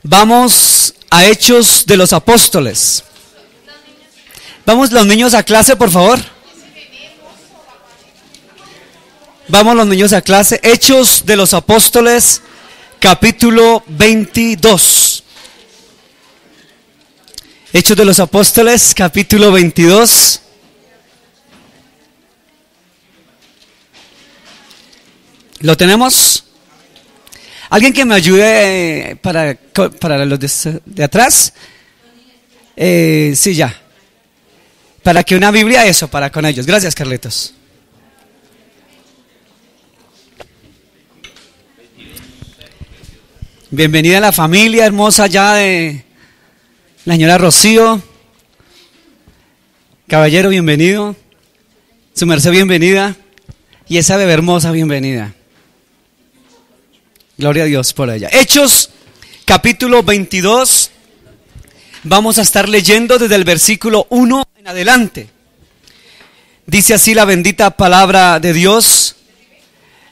Vamos a Hechos de los Apóstoles. Vamos los niños a clase, por favor. Vamos los niños a clase. Hechos de los Apóstoles, capítulo 22. Hechos de los Apóstoles, capítulo 22. ¿Lo tenemos? ¿Alguien que me ayude para los de atrás? Sí, ya. Para que una Biblia, eso, para con ellos. Gracias, Carlitos. Bienvenida a la familia hermosa ya de la señora Rocío. Caballero, bienvenido. Su merced, bienvenida. Y esa bebé hermosa, bienvenida. Gloria a Dios por ella. Hechos, capítulo 22. Vamos a estar leyendo desde el versículo 1 en adelante. Dice así la bendita palabra de Dios.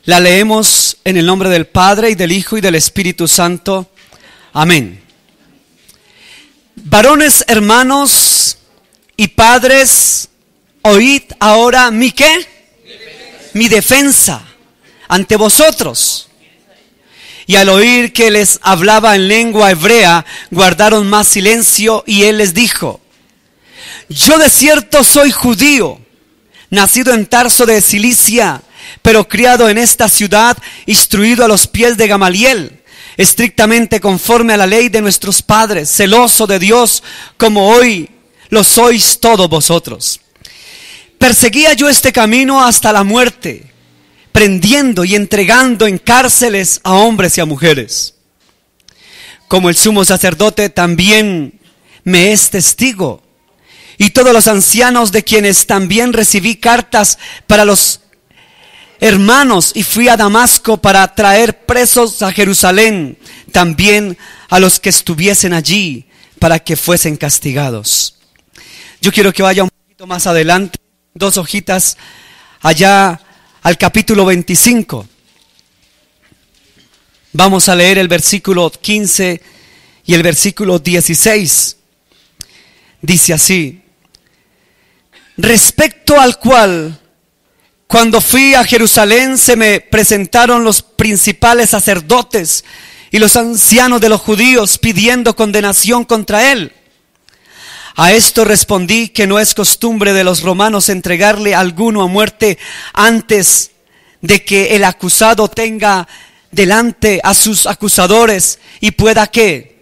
La leemos en el nombre del Padre, y del Hijo, y del Espíritu Santo. Amén. Varones, hermanos y padres, oíd ahora mi ¿qué? Mi defensa ante vosotros. Y al oír que les hablaba en lengua hebrea, guardaron más silencio, y él les dijo: yo de cierto soy judío, nacido en Tarso de Cilicia, pero criado en esta ciudad, instruido a los pies de Gamaliel, estrictamente conforme a la ley de nuestros padres, celoso de Dios, como hoy lo sois todos vosotros. Perseguía yo este camino hasta la muerte, prendiendo y entregando en cárceles a hombres y a mujeres. Como el sumo sacerdote también me es testigo, y todos los ancianos, de quienes también recibí cartas para los hermanos, y fui a Damasco para traer presos a Jerusalén, también a los que estuviesen allí, para que fuesen castigados. Yo quiero que vaya un poquito más adelante, 2 hojitas, allá al capítulo 25. Vamos a leer el versículo 15 y el versículo 16. Dice así: respecto al cual, cuando fui a Jerusalén, se me presentaron los principales sacerdotes y los ancianos de los judíos, pidiendo condenación contra él. A esto respondí que no es costumbre de los romanos entregarle a alguno a muerte antes de que el acusado tenga delante a sus acusadores y pueda ¿qué?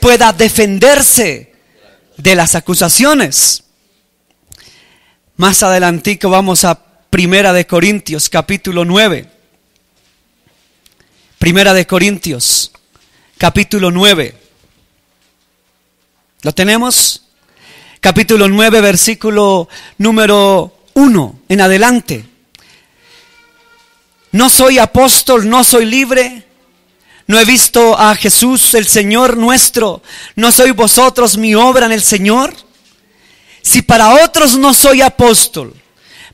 Pueda defenderse de las acusaciones. Más adelantico vamos a Primera de Corintios, capítulo 9. Primera de Corintios, capítulo 9. ¿Lo tenemos? Capítulo 9, versículo número 1 en adelante. No soy apóstol, no soy libre, no he visto a Jesús el Señor nuestro, no sois vosotros mi obra en el Señor. Si para otros no soy apóstol,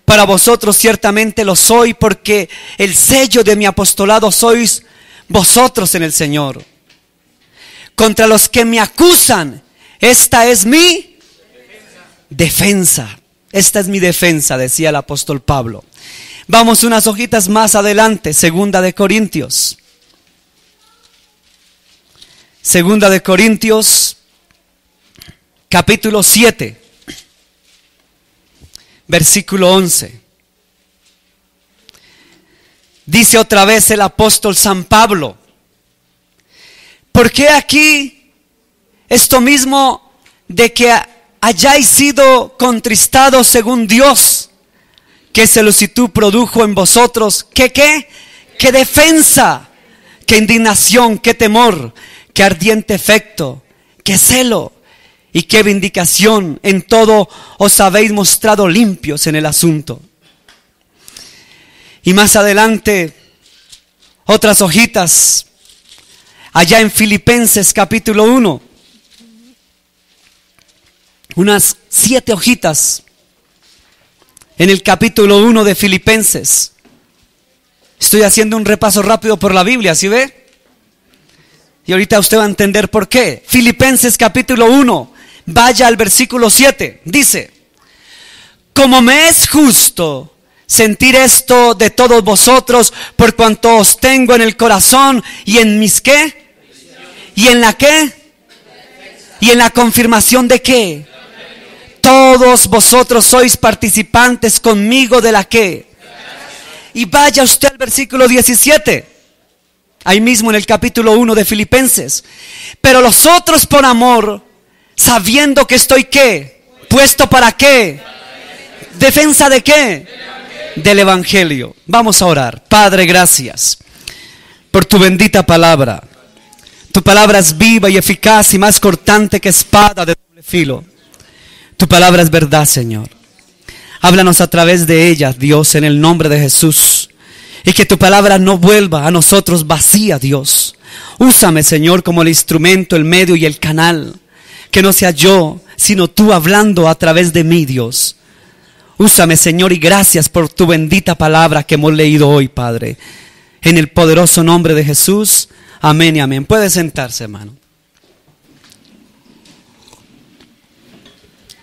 para vosotros ciertamente lo soy, porque el sello de mi apostolado sois vosotros en el Señor. Contra los que me acusan, esta es mi defensa. Esta es mi defensa, decía el apóstol Pablo. Vamos unas hojitas más adelante, Segunda de Corintios. Segunda de Corintios, capítulo 7, versículo 11. Dice otra vez el apóstol San Pablo: ¿por qué aquí esto mismo de que hayáis sido contristados según Dios? ¿Qué solicitud produjo en vosotros? ¿Qué defensa? ¿Qué indignación? ¿Qué temor? ¿Qué ardiente efecto? ¿Qué celo? ¿Y qué vindicación? En todo os habéis mostrado limpios en el asunto. Y más adelante, otras hojitas, allá en Filipenses capítulo 1. Unas 7 hojitas en el capítulo 1 de Filipenses. Estoy haciendo un repaso rápido por la Biblia, ¿sí ve? Y ahorita usted va a entender por qué. Filipenses capítulo 1, vaya al versículo 7. Dice: como me es justo sentir esto de todos vosotros, por cuanto os tengo en el corazón y en mis ¿qué? ¿Y en la qué? ¿Y en la confirmación de qué? Todos vosotros sois participantes conmigo de la qué. Y vaya usted al versículo 17. Ahí mismo en el capítulo 1 de Filipenses. Pero los otros por amor, sabiendo que estoy ¿qué? Puesto para ¿qué? ¿Defensa de qué? Del Evangelio. Vamos a orar. Padre, gracias por tu bendita palabra. Tu palabra es viva y eficaz y más cortante que espada de doble filo. Tu palabra es verdad, Señor. Háblanos a través de ella, Dios, en el nombre de Jesús. Y que tu palabra no vuelva a nosotros vacía, Dios. Úsame, Señor, como el instrumento, el medio y el canal. Que no sea yo, sino tú hablando a través de mí, Dios. Úsame, Señor, y gracias por tu bendita palabra que hemos leído hoy, Padre. En el poderoso nombre de Jesús. Amén y amén. Puede sentarse, hermano.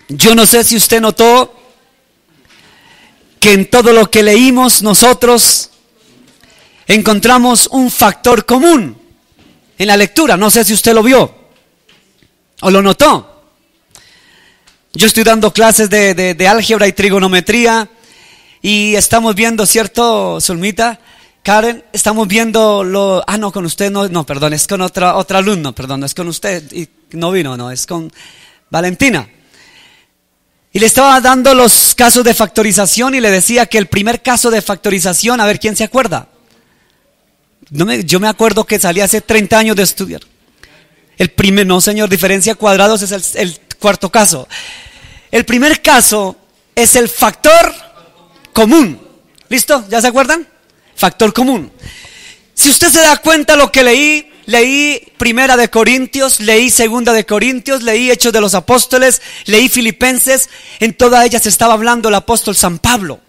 Yo no sé si usted notó que en todo lo que leímos nosotros encontramos un factor común en la lectura. No sé si usted lo vio o lo notó. Yo estoy dando clases de álgebra y trigonometría y estamos viendo, ¿cierto, Zulmita? Karen, estamos viendo no, con usted no, perdón, es con otra alumno, perdón, no es con usted y no vino, no, es con Valentina. Y le estaba dando los casos de factorización y le decía que el primer caso de factorización, a ver, ¿quién se acuerda? Yo me acuerdo que salí hace 30 años de estudiar. No, señor, diferencia cuadrados es el cuarto caso. El primer caso es el factor común. ¿Listo? ¿Ya se acuerdan? Factor común. Si usted se da cuenta lo que leí Primera de Corintios, leí Segunda de Corintios, leí Hechos de los Apóstoles, leí Filipenses. En todas ellas estaba hablando el apóstol San Pablo.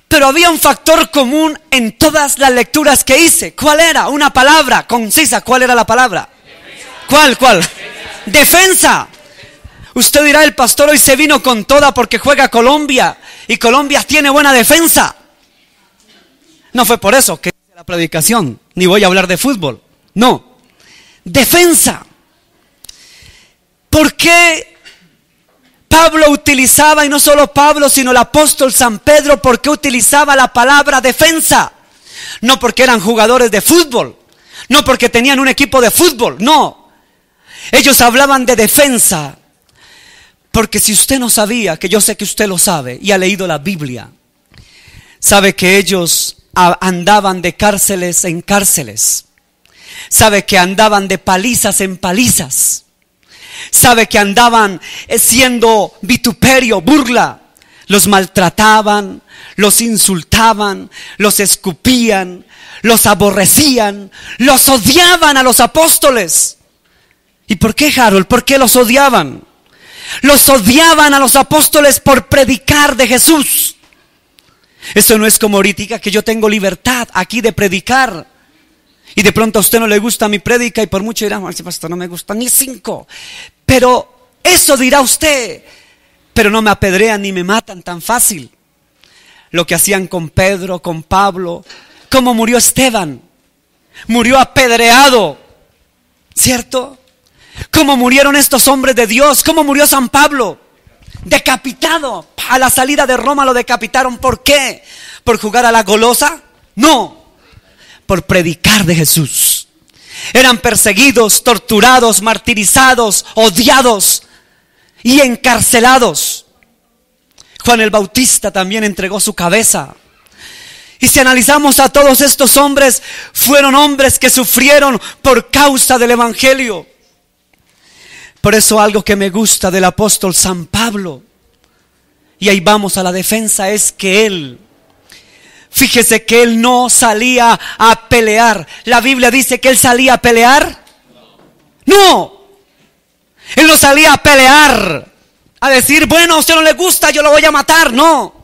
Pero había un factor común en todas las lecturas que hice. ¿Cuál era? Una palabra concisa. ¿Cuál era la palabra? ¿Cuál? Defensa. Usted dirá, el pastor hoy se vino con toda porque juega Colombia y Colombia tiene buena defensa. No fue por eso que hice la predicación, ni voy a hablar de fútbol. No, defensa. ¿Por qué Pablo utilizaba, y no solo Pablo, sino el apóstol San Pedro, por qué utilizaba la palabra defensa? No porque eran jugadores de fútbol, no porque tenían un equipo de fútbol, no. Ellos hablaban de defensa, porque si usted no sabía, que yo sé que usted lo sabe y ha leído la Biblia, sabe que ellos andaban de cárceles en cárceles. Sabe que andaban de palizas en palizas. Sabe que andaban siendo vituperio, burla. Los maltrataban, los insultaban, los escupían, los aborrecían, los odiaban a los apóstoles. ¿Y por qué, Harold? ¿Por qué los odiaban? Los odiaban a los apóstoles por predicar de Jesús. Eso no es como ahorita que yo tengo libertad aquí de predicar. Y de pronto a usted no le gusta mi prédica y por mucho dirá, ese pastor no me gusta ni 5. Pero eso dirá usted. Pero no me apedrean ni me matan tan fácil. Lo que hacían con Pedro, con Pablo. ¿Cómo murió Esteban? Murió apedreado, ¿cierto? ¿Cómo murieron estos hombres de Dios? ¿Cómo murió San Pablo? Decapitado. A la salida de Roma lo decapitaron. ¿Por qué? ¿Por jugar a la golosa? No. Por predicar de Jesús. Eran perseguidos, torturados, martirizados, odiados y encarcelados. Juan el Bautista también entregó su cabeza. Y si analizamos a todos estos hombres, fueron hombres que sufrieron por causa del Evangelio. Por eso algo que me gusta del apóstol San Pablo, y ahí vamos a la defensa, es que él, fíjese que él no salía a pelear. La Biblia dice que él salía a pelear. No, él no salía a pelear, a decir, bueno, a usted no le gusta, yo lo voy a matar. No,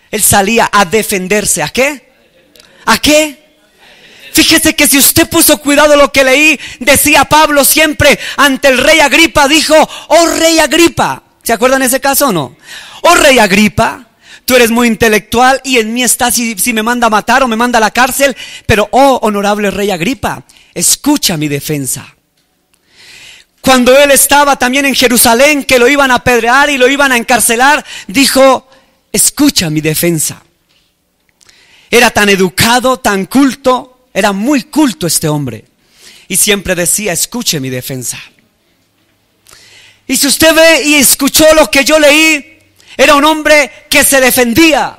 él salía a defenderse. ¿A qué? ¿A qué? Fíjese que si usted puso cuidado lo que leí, decía Pablo siempre ante el rey Agripa, dijo: oh rey Agripa. ¿Se acuerdan ese caso o no? Oh rey Agripa, tú eres muy intelectual y en mí está si me manda a matar o me manda a la cárcel, pero oh honorable rey Agripa, escucha mi defensa. Cuando él estaba también en Jerusalén, que lo iban a apedrear y lo iban a encarcelar, dijo: escucha mi defensa. Era tan educado, tan culto, era muy culto este hombre. Y siempre decía: escuche mi defensa. Y si usted ve y escuchó lo que yo leí, era un hombre que se defendía.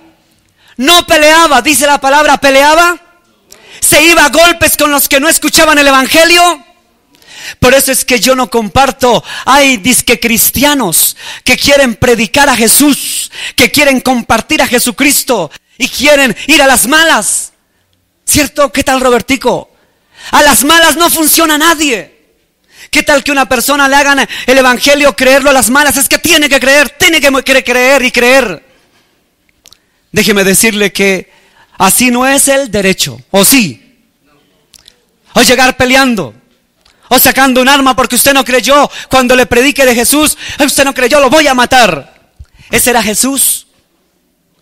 No peleaba, dice la palabra, peleaba. Se iba a golpes con los que no escuchaban el evangelio. Por eso es que yo no comparto. Hay disque cristianos que quieren predicar a Jesús, que quieren compartir a Jesucristo y quieren ir a las malas. ¿Cierto? ¿Qué tal, Robertico? A las malas no funciona nadie. ¿Qué tal que una persona le hagan el evangelio creerlo a las malas? Es que tiene que creer y creer. Déjeme decirle que así no es el derecho. ¿O sí? O llegar peleando, o sacando un arma porque usted no creyó cuando le predique de Jesús. Usted no creyó, lo voy a matar. ¿Ese era Jesús?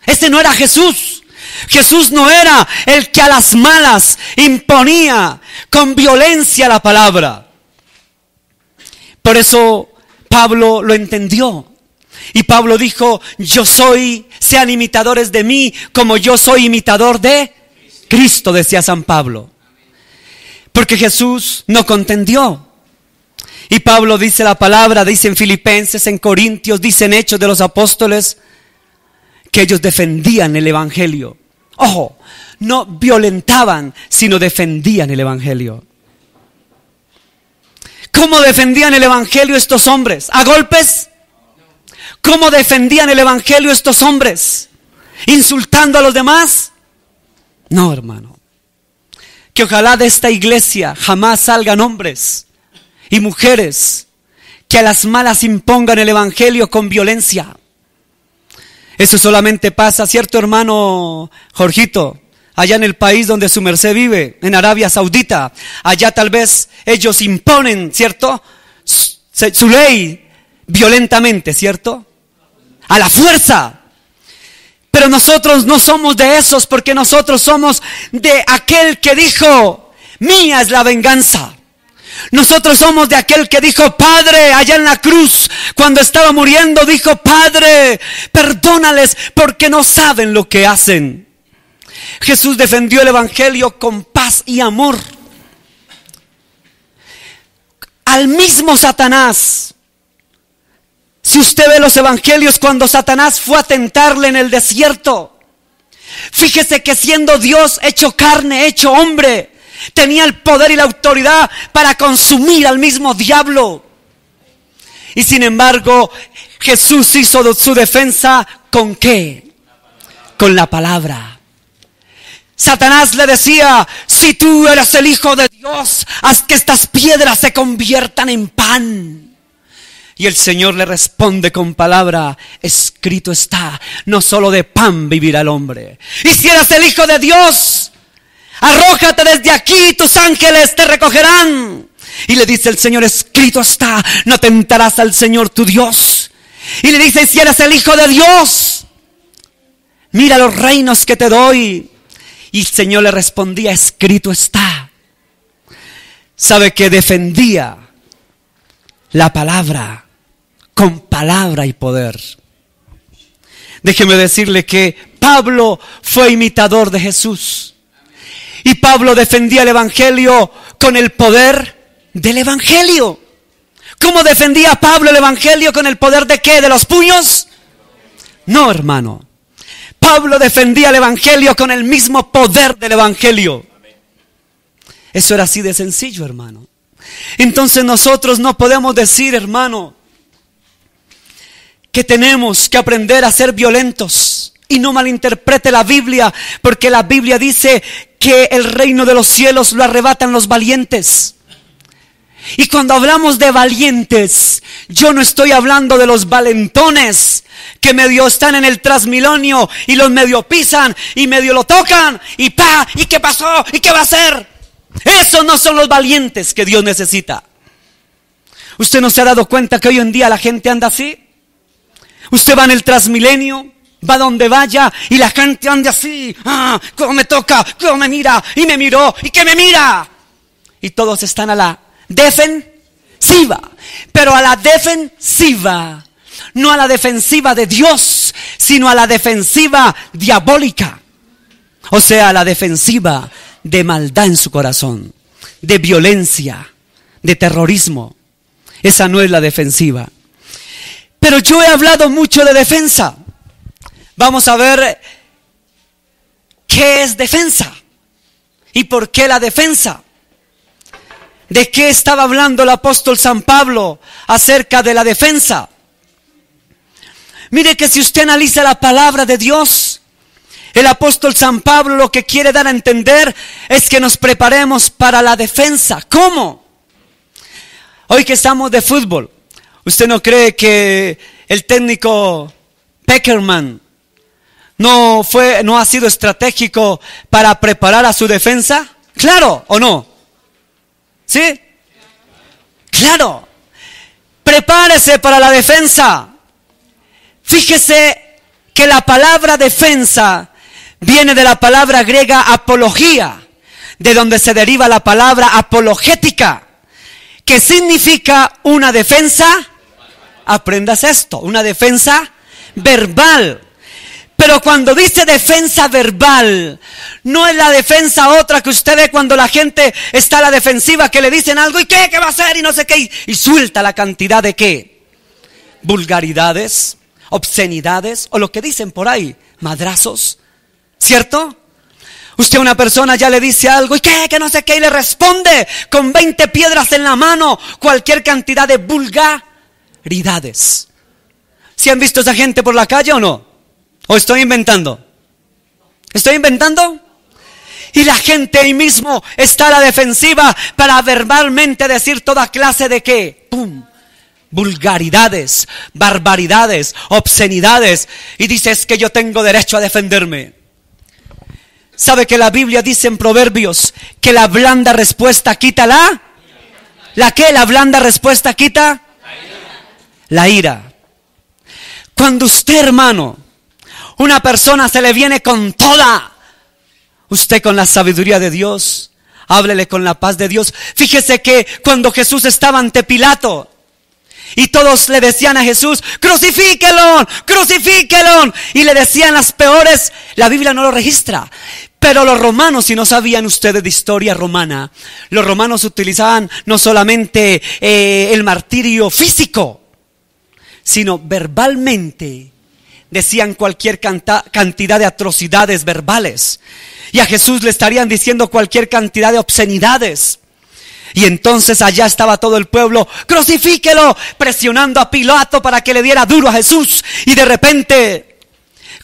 Ese no era Jesús. Jesús no era el que a las malas imponía con violencia la palabra. Por eso Pablo lo entendió. Y Pablo dijo: sean imitadores de mí como yo soy imitador de Cristo, decía San Pablo. Porque Jesús no contendió. Y Pablo dice la palabra, dice en Filipenses, en Corintios, dice en Hechos de los Apóstoles, que ellos defendían el evangelio. Ojo, no violentaban, sino defendían el evangelio. ¿Cómo defendían el evangelio estos hombres? ¿A golpes? ¿Cómo defendían el evangelio estos hombres? ¿Insultando a los demás? No, hermano. Que ojalá de esta iglesia jamás salgan hombres y mujeres que a las malas impongan el evangelio con violencia. Eso solamente pasa, ¿cierto, hermano Jorgito? Allá en el país donde su merced vive, en Arabia Saudita. Allá tal vez ellos imponen, ¿cierto?, su ley violentamente, ¿cierto?, a la fuerza. Pero nosotros no somos de esos, porque nosotros somos de aquel que dijo: mía es la venganza. Nosotros somos de aquel que dijo: Padre, allá en la cruz, cuando estaba muriendo, dijo: Padre, perdónales porque no saben lo que hacen. Jesús defendió el evangelio con paz y amor. Al mismo Satanás, si usted ve los evangelios, cuando Satanás fue a tentarle en el desierto, fíjese que siendo Dios hecho carne, hecho hombre, tenía el poder y la autoridad para consumir al mismo diablo. Y sin embargo, Jesús hizo su defensa ¿con qué? Con la palabra. Satanás le decía: si tú eres el Hijo de Dios, haz que estas piedras se conviertan en pan. Y el Señor le responde con palabra: escrito está, no solo de pan vivirá el hombre. Y si eres el Hijo de Dios, arrójate desde aquí, tus ángeles te recogerán. Y le dice el Señor: escrito está, no tentarás al Señor tu Dios. Y le dice: si eres el Hijo de Dios, mira los reinos que te doy. Y el Señor le respondía: escrito está. Sabe que defendía la palabra con palabra y poder. Déjeme decirle que Pablo fue imitador de Jesús. Y Pablo defendía el evangelio con el poder del evangelio. ¿Cómo defendía Pablo el evangelio? ¿Con el poder de qué? ¿De los puños? No, hermano. Pablo defendía el evangelio con el mismo poder del evangelio. Eso era así de sencillo, hermano. Entonces nosotros no podemos decir, hermano, que tenemos que aprender a ser violentos. Y no malinterprete la Biblia, porque la Biblia dice que el reino de los cielos lo arrebatan los valientes. Y cuando hablamos de valientes, yo no estoy hablando de los valentones que medio están en el Transmilenio y los medio pisan y medio lo tocan y ¡pa! ¿Y qué pasó? ¿Y qué va a hacer? Esos no son los valientes que Dios necesita. ¿Usted no se ha dado cuenta que hoy en día la gente anda así? Usted va en el Transmilenio, va donde vaya y la gente anda así. ¿Cómo me toca? ¿Cómo me mira? Y me miró. ¿Y qué me mira? Y todos están a la defensiva. Pero a la defensiva. No a la defensiva de Dios, sino a la defensiva diabólica. O sea, a la defensiva de maldad en su corazón, de violencia, de terrorismo. Esa no es la defensiva. Pero yo he hablado mucho de defensa. Vamos a ver qué es defensa y por qué la defensa. ¿De qué estaba hablando el apóstol San Pablo acerca de la defensa? Mire que si usted analiza la palabra de Dios, el apóstol San Pablo lo que quiere dar a entender es que nos preparemos para la defensa. ¿Cómo? Hoy que estamos de fútbol, ¿usted no cree que el técnico Peckerman no ha sido estratégico para preparar a su defensa? ¿Claro o no? ¿Sí? Claro. Prepárese para la defensa. Fíjese que la palabra defensa viene de la palabra griega apología, de donde se deriva la palabra apologética, que significa una defensa, aprendas esto, una defensa verbal. Pero cuando dice defensa verbal, no es la defensa otra que usted ve cuando la gente está a la defensiva, que le dicen algo, ¿y qué? ¿Qué va a hacer? Y no sé qué, y suelta la cantidad de ¿qué? Vulgaridades, obscenidades, o lo que dicen por ahí, madrazos, ¿cierto? Usted a una persona ya le dice algo, ¿y qué? Que no sé qué, y le responde con 20 piedras en la mano, cualquier cantidad de vulgaridades. ¿Sí han visto a esa gente por la calle o no? ¿O estoy inventando? ¿Estoy inventando? Y la gente ahí mismo está a la defensiva para verbalmente decir toda clase de ¿qué? ¡Pum! Vulgaridades, barbaridades, obscenidades. Y dice, es que yo tengo derecho a defenderme. ¿Sabe que la Biblia dice en Proverbios que la blanda respuesta quita la? ¿La qué? ¿La blanda respuesta quita? La ira. Cuando usted, hermano, una persona se le viene con toda, usted con la sabiduría de Dios, háblele con la paz de Dios. Fíjese que cuando Jesús estaba ante Pilato y todos le decían a Jesús, crucifíquelo, crucifíquelo, y le decían las peores, la Biblia no lo registra, pero los romanos, si no sabían ustedes de historia romana, los romanos utilizaban no solamente el martirio físico, sino verbalmente. Decían cualquier cantidad de atrocidades verbales. Y a Jesús le estarían diciendo cualquier cantidad de obscenidades. Y entonces allá estaba todo el pueblo, crucifíquelo, presionando a Pilato para que le diera duro a Jesús. Y de repente,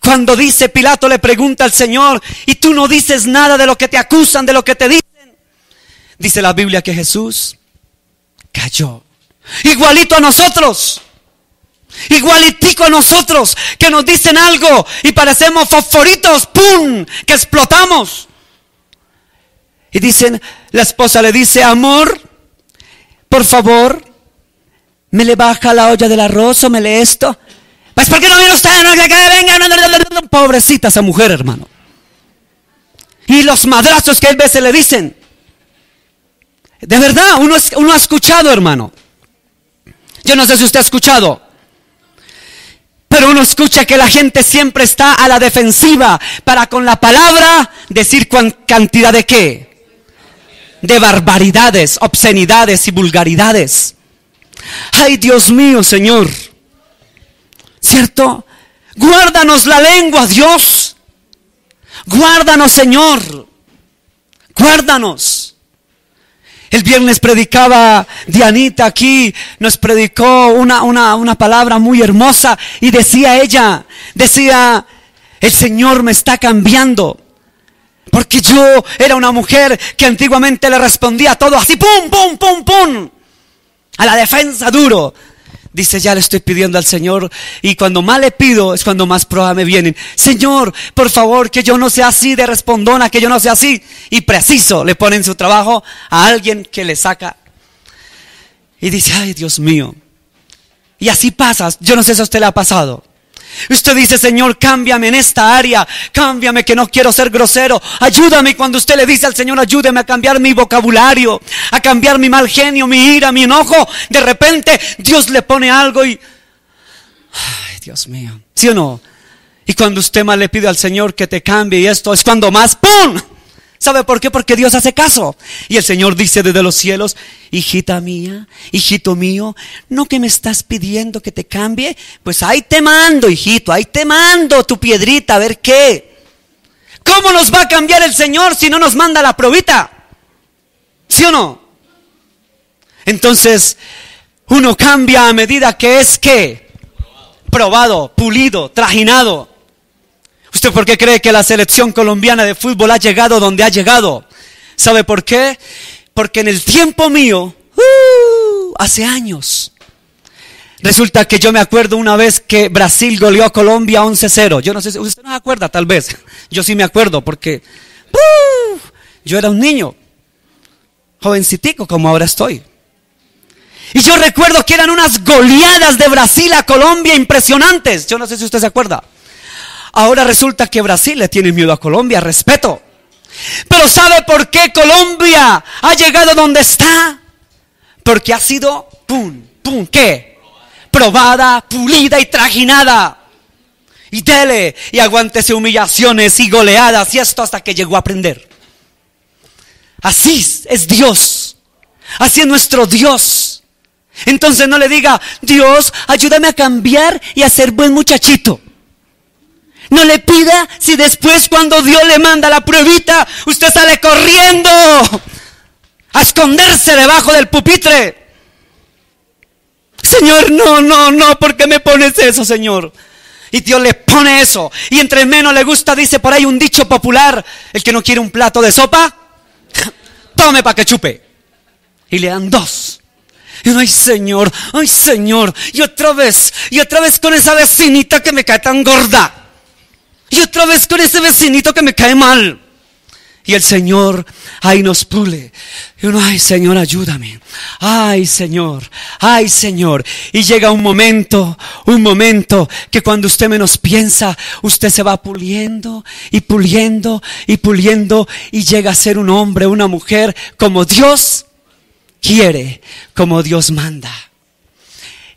cuando dice Pilato, le pregunta al Señor, ¿y tú no dices nada de lo que te acusan, de lo que te dicen? Dice la Biblia que Jesús cayó. Igualito a nosotros. Igualitico a nosotros, que nos dicen algo y parecemos fosforitos, ¡pum!, que explotamos. Y dicen, la esposa le dice, amor, por favor, ¿me le baja la olla del arroz o me lee esto? Pues ¿por qué no viene usted? Venga, pobrecita esa mujer, hermano. Y los madrazos que a veces le dicen. De verdad, uno ha escuchado, hermano. Yo no sé si usted ha escuchado. Pero uno escucha que la gente siempre está a la defensiva para con la palabra decir cantidad de ¿qué? De barbaridades, obscenidades y vulgaridades. Ay, Dios mío, Señor. ¿Cierto? Guárdanos la lengua, Dios. Guárdanos, Señor. Guárdanos. El viernes predicaba Dianita aquí, nos predicó una palabra muy hermosa y decía ella, el Señor me está cambiando. Porque yo era una mujer que antiguamente le respondía todo así, pum, pum, pum, pum, a la defensa duro. Dice, ya le estoy pidiendo al Señor, y cuando más le pido es cuando más pruebas me vienen. Señor, por favor, que yo no sea así de respondona, que yo no sea así. Y preciso le ponen su trabajo a alguien que le saca. Y dice, ay, Dios mío. Y así pasa. Yo no sé si a usted le ha pasado. Usted dice, Señor, cámbiame en esta área, cámbiame, que no quiero ser grosero, ayúdame. Cuando usted le dice al Señor, ayúdeme a cambiar mi vocabulario, a cambiar mi mal genio, mi ira, mi enojo, de repente Dios le pone algo y, ay, Dios mío, ¿sí o no? Y cuando usted más le pide al Señor que te cambie, y esto es cuando más, ¡pum! ¿Sabe por qué? Porque Dios hace caso. Y el Señor dice desde los cielos, hijita mía, hijito mío, ¿no que me estás pidiendo que te cambie? Pues ahí te mando, hijito, ahí te mando tu piedrita, a ver qué. ¿Cómo nos va a cambiar el Señor si no nos manda la probita? ¿Sí o no? Entonces, uno cambia a medida que es ¿qué? Probado, pulido, trajinado. ¿Usted por qué cree que la selección colombiana de fútbol ha llegado donde ha llegado? ¿Sabe por qué? Porque en el tiempo mío, hace años, resulta que yo me acuerdo una vez que Brasil goleó a Colombia 11-0. Yo no sé si usted no se acuerda, tal vez. Yo sí me acuerdo porque yo era un niño, jovencitico como ahora estoy. Y yo recuerdo que eran unas goleadas de Brasil a Colombia impresionantes. Yo no sé si usted se acuerda. Ahora resulta que Brasil le tiene miedo a Colombia, respeto. Pero ¿sabe por qué Colombia ha llegado donde está? Porque ha sido, ¿qué? Probada, pulida y trajinada. Y dele, y aguántese humillaciones y goleadas y esto hasta que llegó a aprender. Así es Dios. Así es nuestro Dios. Entonces no le diga, Dios, ayúdame a cambiar y a ser buen muchachito. No le pida si después cuando Dios le manda la pruebita, usted sale corriendo a esconderse debajo del pupitre. Señor, no, ¿por qué me pones eso, Señor? Y Dios le pone eso. Y entre menos le gusta, dice por ahí un dicho popular, el que no quiere un plato de sopa, tome para que chupe. Y le dan dos. Y uno, ay Señor, y otra vez con esa vecinita que me cae tan gorda. Y otra vez con ese vecinito que me cae mal. Y el Señor ahí nos pule. Y uno, ay Señor, ayúdame. Ay Señor. Y llega un momento que cuando usted menos piensa, usted se va puliendo y puliendo y puliendo. Y llega a ser un hombre, una mujer, como Dios quiere, como Dios manda.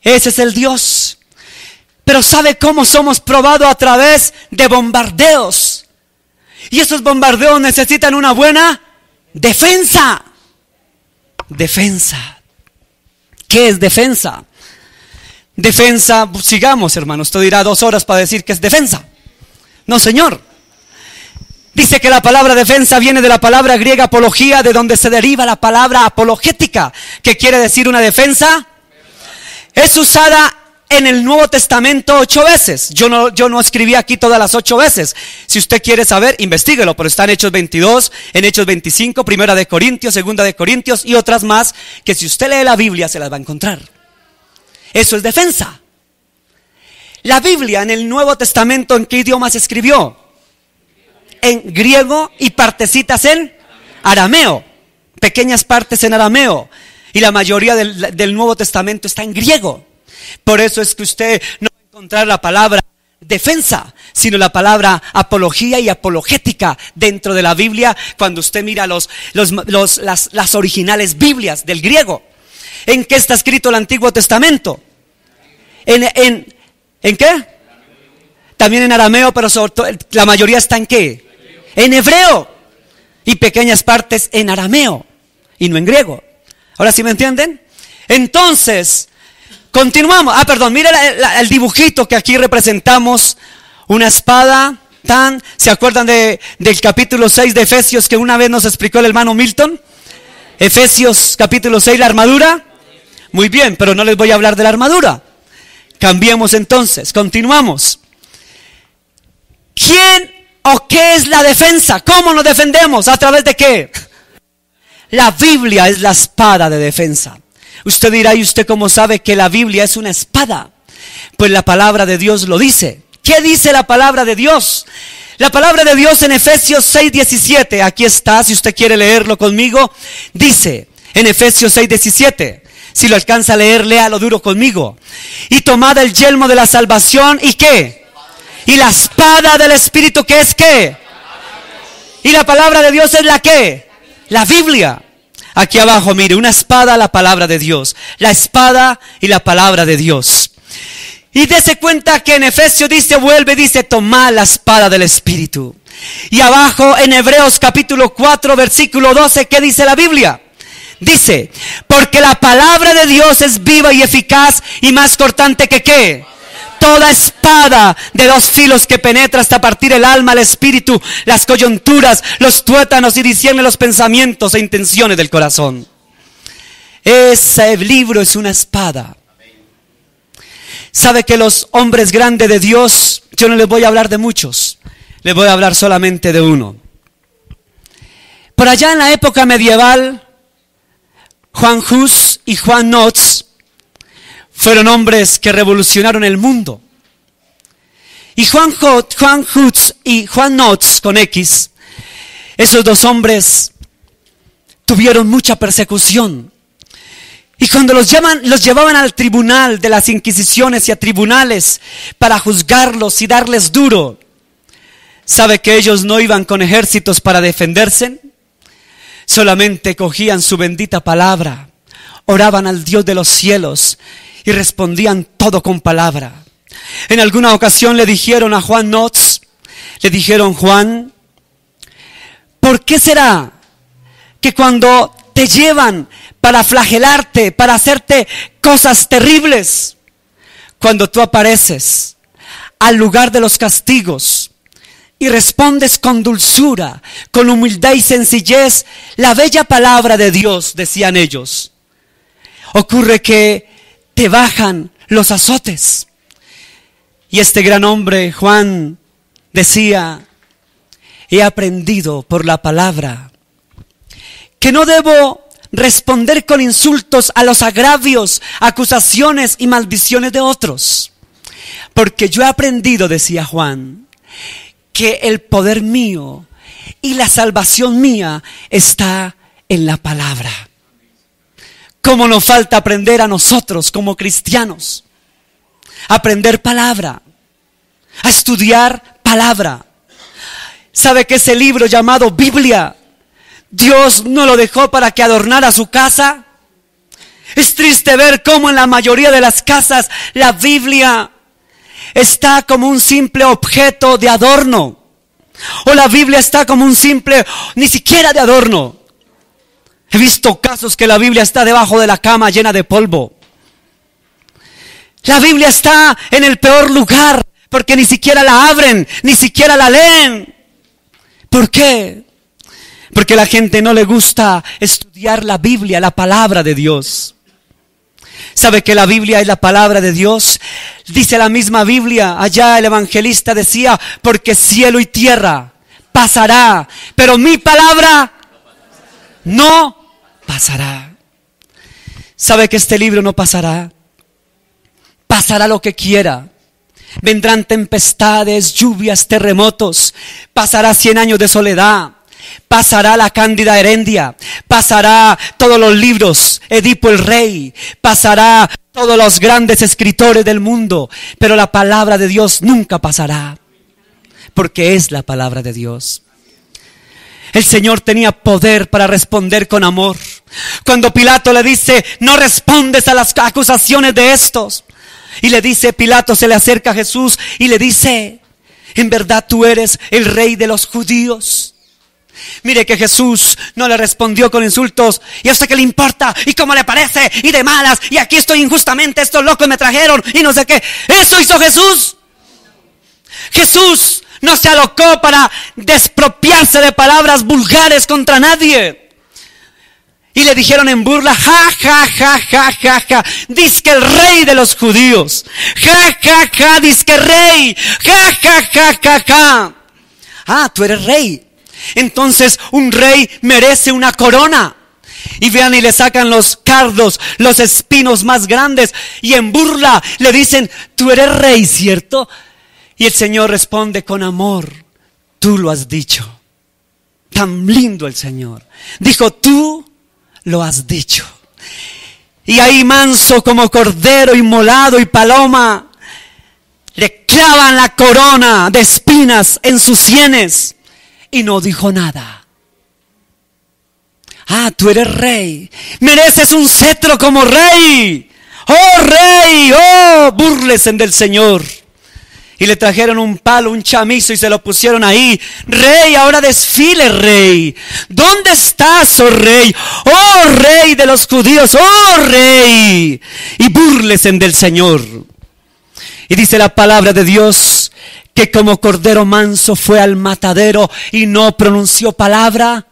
Ese es el Dios. Pero ¿sabe cómo somos probados? A través de bombardeos. Y esos bombardeos necesitan una buena defensa. Defensa. ¿Qué es defensa? Defensa, sigamos hermano, usted dirá 2 horas para decir que es defensa. No señor. Dice que la palabra defensa viene de la palabra griega apología, de donde se deriva la palabra apologética, que quiere decir una defensa. Es usada en el Nuevo Testamento 8 veces. Yo no escribí aquí todas las 8 veces. Si usted quiere saber, investíguelo, pero está en Hechos 22, en Hechos 25, Primera de Corintios, Segunda de Corintios y otras más que si usted lee la Biblia se las va a encontrar. Eso es defensa. La Biblia en el Nuevo Testamento, ¿en qué idioma se escribió? En griego y partecitas en arameo. Pequeñas partes en arameo. Y la mayoría del Nuevo Testamento está en griego. Por eso es que usted no va a encontrar la palabra defensa, sino la palabra apología y apologética dentro de la Biblia cuando usted mira las originales Biblias del griego. ¿En qué está escrito el Antiguo Testamento? ¿En qué? También en arameo, pero sobre todo, la mayoría está ¿en qué? En hebreo. Y pequeñas partes en arameo y no en griego. ¿Ahora sí me entienden? Entonces, continuamos. Mira el dibujito que aquí representamos. Una espada. ¿Se acuerdan del capítulo 6 de Efesios que una vez nos explicó el hermano Milton? Efesios capítulo 6, la armadura. Muy bien, pero no les voy a hablar de la armadura. Cambiemos entonces, continuamos. ¿Quién o qué es la defensa? ¿Cómo nos defendemos? ¿A través de qué? La Biblia es la espada de defensa. Usted dirá, ¿y usted cómo sabe que la Biblia es una espada? Pues la palabra de Dios lo dice. ¿Qué dice la palabra de Dios? La palabra de Dios en Efesios 6:17, aquí está, si usted quiere leerlo conmigo, dice en Efesios 6:17, si lo alcanza a leer, léalo duro conmigo. Y tomad el yelmo de la salvación, ¿y qué? Y la espada del Espíritu, ¿qué es qué? Y la palabra de Dios es la ¿qué? La Biblia. Aquí abajo, mire, una espada, la palabra de Dios. La espada y la palabra de Dios. Y dése cuenta que en Efesios dice, tomad la espada del Espíritu. Y abajo en Hebreos capítulo 4, versículo 12, ¿qué dice la Biblia? Dice, porque la palabra de Dios es viva y eficaz y más cortante que ¿qué? Toda espada de dos filos que penetra hasta partir el alma, el espíritu, las coyunturas, los tuétanos y discierne los pensamientos e intenciones del corazón. Ese libro es una espada. Sabe que los hombres grandes de Dios, yo no les voy a hablar de muchos, les voy a hablar solamente de uno. Por allá en la época medieval, Juan Hus y Juan Knox fueron hombres que revolucionaron el mundo. Y Juan Hus y Juan Knox con X, esos dos hombres tuvieron mucha persecución. Y cuando los llevaban al tribunal de las inquisiciones y a tribunales para juzgarlos y darles duro, ¿sabe que ellos no iban con ejércitos para defenderse? Solamente cogían su bendita palabra, oraban al Dios de los cielos y respondían todo con palabra. En alguna ocasión le dijeron a Juan Knox, le dijeron, Juan, ¿por qué será que cuando te llevan para flagelarte, para hacerte cosas terribles, cuando tú apareces al lugar de los castigos y respondes con dulzura, con humildad y sencillez, la bella palabra de Dios, decían ellos, ocurre que te bajan los azotes? Y este gran hombre, Juan, decía, he aprendido por la palabra que no debo responder con insultos a los agravios, acusaciones y maldiciones de otros. Porque yo he aprendido, decía Juan, que el poder mío y la salvación mía está en la palabra. ¿Cómo nos falta aprender a nosotros como cristianos? Aprender palabra, a estudiar palabra. ¿Sabe que ese libro llamado Biblia, Dios no lo dejó para que adornara su casa? Es triste ver cómo en la mayoría de las casas la Biblia está como un simple objeto de adorno. O la Biblia está como un simple, ni siquiera de adorno. He visto casos que la Biblia está debajo de la cama llena de polvo. La Biblia está en el peor lugar porque ni siquiera la abren, ni siquiera la leen. ¿Por qué? Porque a la gente no le gusta estudiar la Biblia, la palabra de Dios. ¿Sabe que la Biblia es la palabra de Dios? Dice la misma Biblia, allá el evangelista decía, porque cielo y tierra pasará, pero mi palabra no pasará. ¿Sabe que este libro no pasará? Pasará lo que quiera. Vendrán tempestades, lluvias, terremotos. Pasará 100 años de soledad. Pasará la Cándida Herendia. Pasará todos los libros, Edipo el Rey. Pasará todos los grandes escritores del mundo. Pero la palabra de Dios nunca pasará. Porque es la palabra de Dios. El Señor tenía poder para responder con amor. Cuando Pilato le dice, no respondes a las acusaciones de estos. Y le dice, Pilato se le acerca a Jesús y le dice, ¿en verdad tú eres el rey de los judíos? Mire que Jesús no le respondió con insultos. ¿Y a usted qué le importa? ¿Y cómo le parece? Y de malas. Y aquí estoy injustamente. Estos locos me trajeron. Y no sé qué. Eso hizo Jesús. Jesús no se alocó para despropiarse de palabras vulgares contra nadie. Y le dijeron en burla, ja, ja, ja, ja, ja, ja, dizque el rey de los judíos. Ja, ja, ja, dizque rey. Ja, ja, ja, ja, ja. Ah, tú eres rey. Entonces un rey merece una corona. Y vean, y le sacan los cardos, los espinos más grandes, y en burla le dicen: tú eres rey, ¿cierto? Y el Señor responde con amor: tú lo has dicho. Tan lindo el Señor. Dijo: tú lo has dicho. Y ahí, manso como cordero inmolado y paloma, le clavan la corona de espinas en sus sienes y no dijo nada. Ah, tú eres rey, mereces un cetro como rey. Oh rey, oh, búrlense del Señor. Y le trajeron un palo, un chamizo, y se lo pusieron ahí. Rey, ahora desfile, rey. ¿Dónde estás, oh rey? Oh rey de los judíos, oh rey. Y búrlense del Señor. Y dice la palabra de Dios que como cordero manso fue al matadero y no pronunció palabra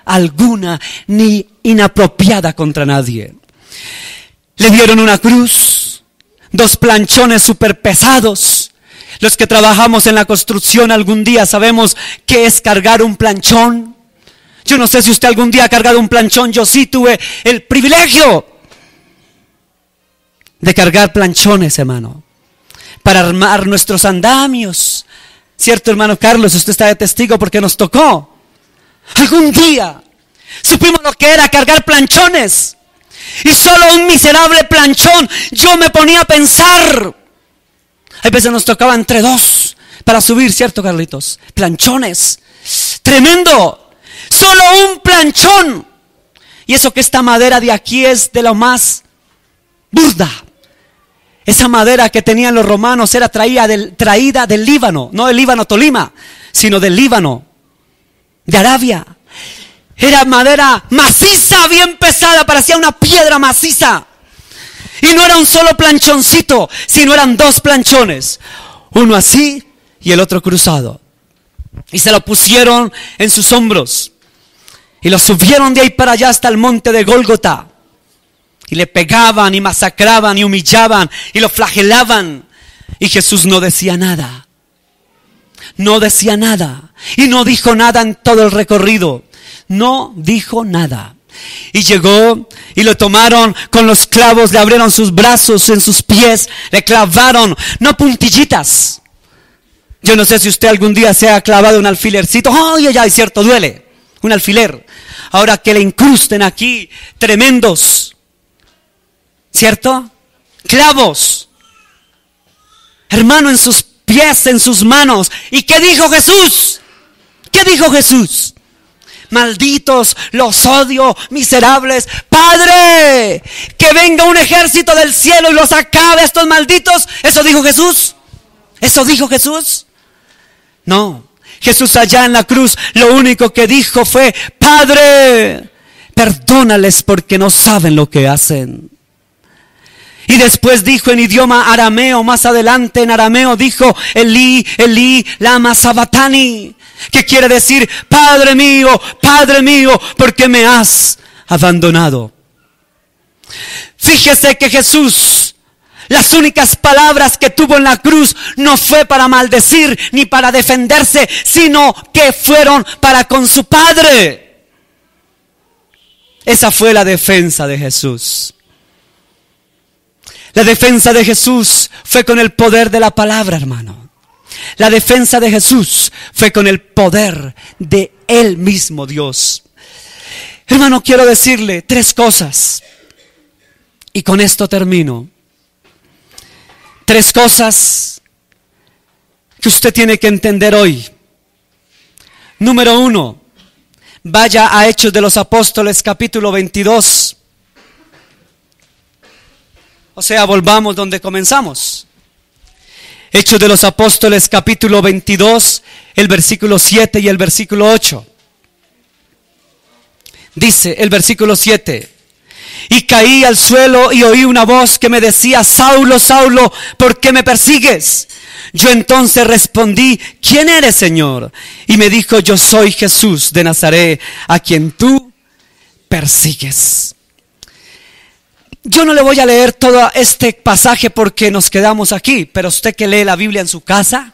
alguna ni inapropiada contra nadie. Le dieron una cruz, 2 planchones súper pesados. Los que trabajamos en la construcción algún día sabemos qué es cargar un planchón. Yo no sé si usted algún día ha cargado un planchón. Yo sí tuve el privilegio de cargar planchones, hermano, para armar nuestros andamios. ¿Cierto, hermano Carlos? Usted está de testigo porque nos tocó. Algún día supimos lo que era cargar planchones. Y solo un miserable planchón, yo me ponía a pensar. Hay veces nos tocaba entre 2 para subir, ¿cierto, Carlitos? Planchones. Tremendo. Solo un planchón. Y eso que esta madera de aquí es de lo más burda. Esa madera que tenían los romanos era traída del Líbano. No del Líbano Tolima, sino del Líbano, de Arabia. Era madera maciza, bien pesada, parecía una piedra maciza. Y no era un solo planchoncito, sino eran 2 planchones. Uno así y el otro cruzado. Y se lo pusieron en sus hombros. Y lo subieron de ahí para allá hasta el monte de Gólgota. Y le pegaban y masacraban y humillaban y lo flagelaban. Y Jesús no decía nada. No decía nada. Y no dijo nada en todo el recorrido. No dijo nada. Y llegó y lo tomaron con los clavos, le abrieron sus brazos en sus pies, le clavaron, no puntillitas. Yo no sé si usted algún día se ha clavado un alfilercito. ¡Ay, ya, es cierto, duele! Un alfiler. Ahora que le incrusten aquí, tremendos. ¿Cierto? Clavos. Hermano, en sus pies, en sus manos. ¿Y qué dijo Jesús? ¿Qué dijo Jesús? Malditos, los odio, miserables. Padre, que venga un ejército del cielo y los acabe a estos malditos. ¿Eso dijo Jesús? ¿Eso dijo Jesús? No. Jesús allá en la cruz lo único que dijo fue: Padre, perdónales porque no saben lo que hacen. Y después dijo en idioma arameo, más adelante en arameo dijo: Elí, Elí, lama sabatani. ¿Qué quiere decir? Padre mío, ¿por qué me has abandonado? Fíjese que Jesús, las únicas palabras que tuvo en la cruz no fue para maldecir ni para defenderse, sino que fueron para con su Padre. Esa fue la defensa de Jesús. La defensa de Jesús fue con el poder de la palabra, hermano. La defensa de Jesús fue con el poder de Él mismo, Dios. Hermano, quiero decirle 3 cosas. Y con esto termino. 3 cosas que usted tiene que entender hoy. Número 1. Vaya a Hechos de los Apóstoles, capítulo 22. O sea, volvamos donde comenzamos. Hechos de los Apóstoles, capítulo 22, el versículo 7 y el versículo 8. Dice el versículo 7: y caí al suelo y oí una voz que me decía: Saulo, Saulo, ¿por qué me persigues? Yo entonces respondí: ¿quién eres, Señor? Y me dijo: yo soy Jesús de Nazaret, a quien tú persigues. Yo no le voy a leer todo este pasaje porque nos quedamos aquí, pero usted que lee la Biblia en su casa,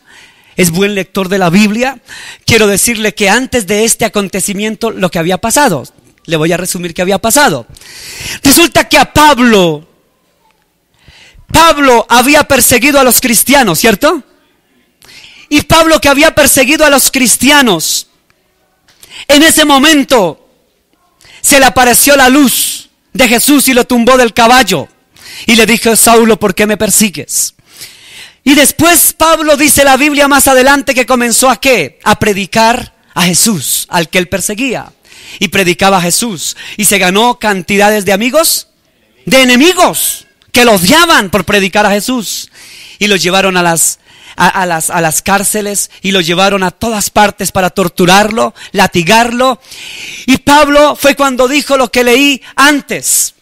es buen lector de la Biblia, quiero decirle que antes de este acontecimiento, lo que había pasado, Le voy a resumir qué había pasado. Resulta que a Pablo había perseguido a los cristianos, ¿cierto? Y Pablo, que había perseguido a los cristianos, en ese momento se le apareció la luz de Jesús y lo tumbó del caballo. Y le dijo: Saulo, ¿por qué me persigues? Y después Pablo, dice la Biblia más adelante, que comenzó ¿a qué? A predicar a Jesús, al que él perseguía. Y predicaba a Jesús. Y se ganó cantidades de amigos, de enemigos, que lo odiaban por predicar a Jesús. Y lo llevaron a las cárceles, y lo llevaron a todas partes para torturarlo, latigarlo. Y Pablo fue cuando dijo lo que leí antes.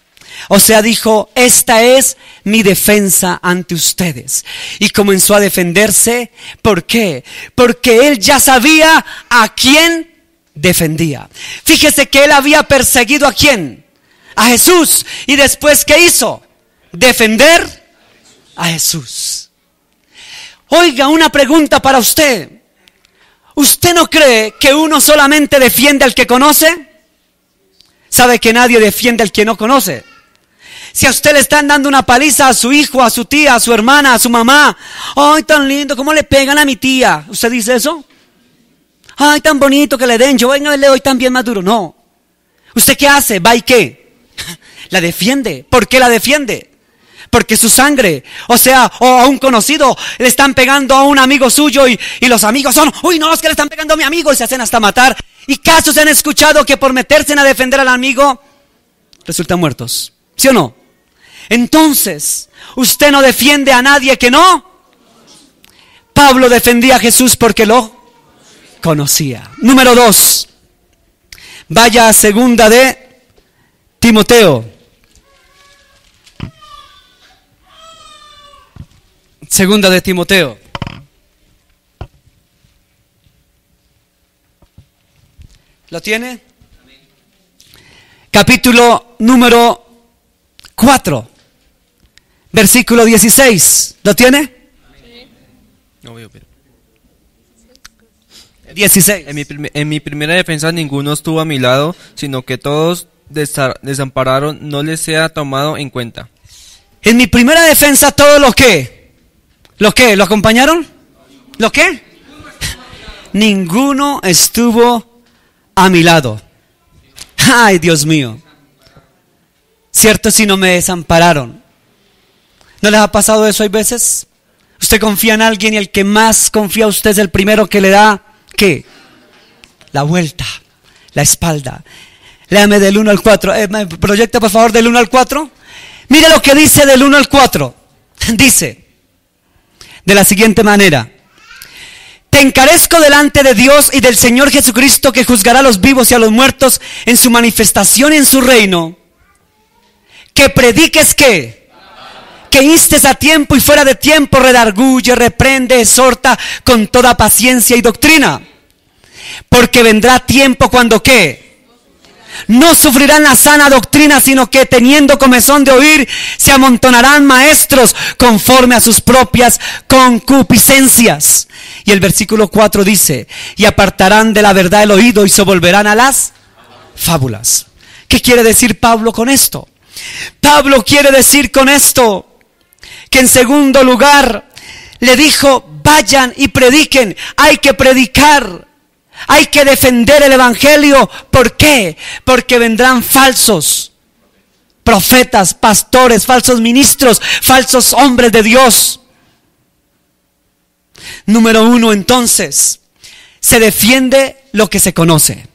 O sea, dijo: esta es mi defensa ante ustedes. Y comenzó a defenderse. ¿Por qué? Porque él ya sabía a quién defendía. Fíjese que él había perseguido ¿a quién? A Jesús. Y después, ¿qué hizo? Defender a Jesús. Oiga, una pregunta para usted. ¿Usted no cree que uno solamente defiende al que conoce? ¿Sabe que nadie defiende al que no conoce? Si a usted le están dando una paliza a su hijo, a su tía, a su hermana, a su mamá: ¡ay, tan lindo! ¿Cómo le pegan a mi tía? ¿Usted dice eso? ¡Ay, tan bonito que le den! Yo venga, le doy también más duro. No. ¿Usted qué hace? ¿Va y qué? La defiende. ¿Por qué la defiende? Porque su sangre, o sea, o a un conocido le están pegando a un amigo suyo y los amigos son: uy, no, es que le están pegando a mi amigo, y se hacen hasta matar. Y casos se han escuchado que por meterse a defender al amigo resultan muertos. ¿Sí o no? Entonces, usted no defiende a nadie que no. Pablo defendía a Jesús porque lo conocía. Número 2. Vaya a segunda de Timoteo. Segunda de Timoteo. ¿Lo tiene? Capítulo número 4. Versículo 16. ¿Lo tiene? Sí. No voy a ver. 16. En mi primera defensa ninguno estuvo a mi lado, sino que todos desampararon, no les sea tomado en cuenta. En mi primera defensa, todo lo que. ¿Lo qué? ¿Lo acompañaron? ¿Lo qué? Ninguno estuvo a mi lado. Ay, Dios mío. Cierto, si no me desampararon. ¿No les ha pasado eso hay veces? Usted confía en alguien y el que más confía a usted es el primero que le da, ¿qué? La vuelta, la espalda. Léame del 1 al 4. Proyecta por favor del 1 al 4. Mire lo que dice del 1 al 4. Dice de la siguiente manera: te encarezco delante de Dios y del Señor Jesucristo, que juzgará a los vivos y a los muertos en su manifestación y en su reino, que prediques ¿qué? Que instes a tiempo y fuera de tiempo, redarguye, reprende, exhorta con toda paciencia y doctrina. Porque vendrá tiempo cuando ¿qué? No sufrirán la sana doctrina, sino que teniendo comezón de oír, se amontonarán maestros conforme a sus propias concupiscencias. Y el versículo 4 dice: y apartarán de la verdad el oído y se volverán a las fábulas. ¿Qué quiere decir Pablo con esto? Pablo quiere decir con esto que en segundo lugar le dijo: vayan y prediquen. Hay que predicar, hay que defender el evangelio. ¿Por qué? Porque vendrán falsos profetas, pastores, falsos ministros, falsos hombres de Dios. Número 1, entonces, se defiende lo que se conoce.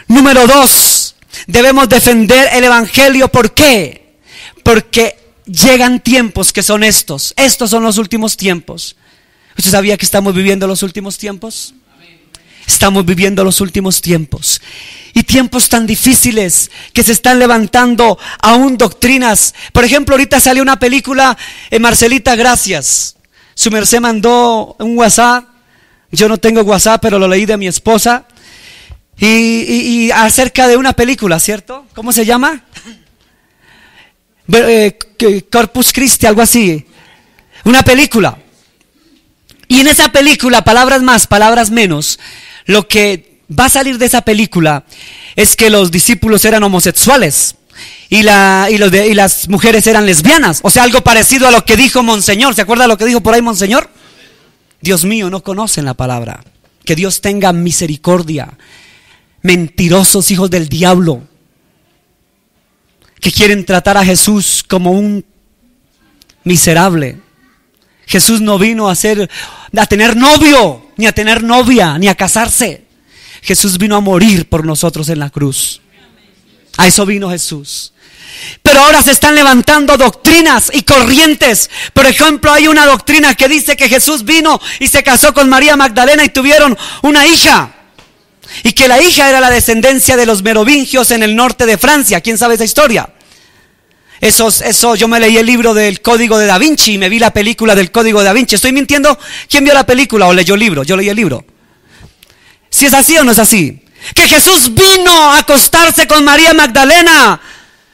Número 2, debemos defender el evangelio. ¿Por qué? Porque llegan tiempos que son estos. Estos son los últimos tiempos. ¿Usted sabía que estamos viviendo los últimos tiempos? Estamos viviendo los últimos tiempos. Y tiempos tan difíciles que se están levantando aún doctrinas. Por ejemplo, ahorita salió una película, Marcelita, gracias. Su merced mandó un WhatsApp. Yo no tengo WhatsApp, pero lo leí de mi esposa. Y acerca de una película, ¿cierto? ¿Cómo se llama? Corpus Christi, algo así. Una película. Y en esa película, palabras más, palabras menos, lo que va a salir de esa película es que los discípulos eran homosexuales y las mujeres eran lesbianas. O sea, algo parecido a lo que dijo Monseñor. ¿Se acuerda lo que dijo por ahí Monseñor? Dios mío, no conocen la palabra. Que Dios tenga misericordia. Mentirosos hijos del diablo, que quieren tratar a Jesús como un miserable. Jesús no vino a tener novio, ni a tener novia, ni a casarse. Jesús vino a morir por nosotros en la cruz. A eso vino Jesús. Pero ahora se están levantando doctrinas y corrientes. Por ejemplo, hay una doctrina que dice que Jesús vino y se casó con María Magdalena y tuvieron una hija. Y que la hija era la descendencia de los merovingios en el norte de Francia. ¿Quién sabe esa historia? Eso, yo me leí el libro del Código de Da Vinci y me vi la película del Código de Da Vinci. ¿Estoy mintiendo? ¿Quién vio la película o leyó el libro? Yo leí el libro. ¿Si es así o no es así? Que Jesús vino a acostarse con María Magdalena.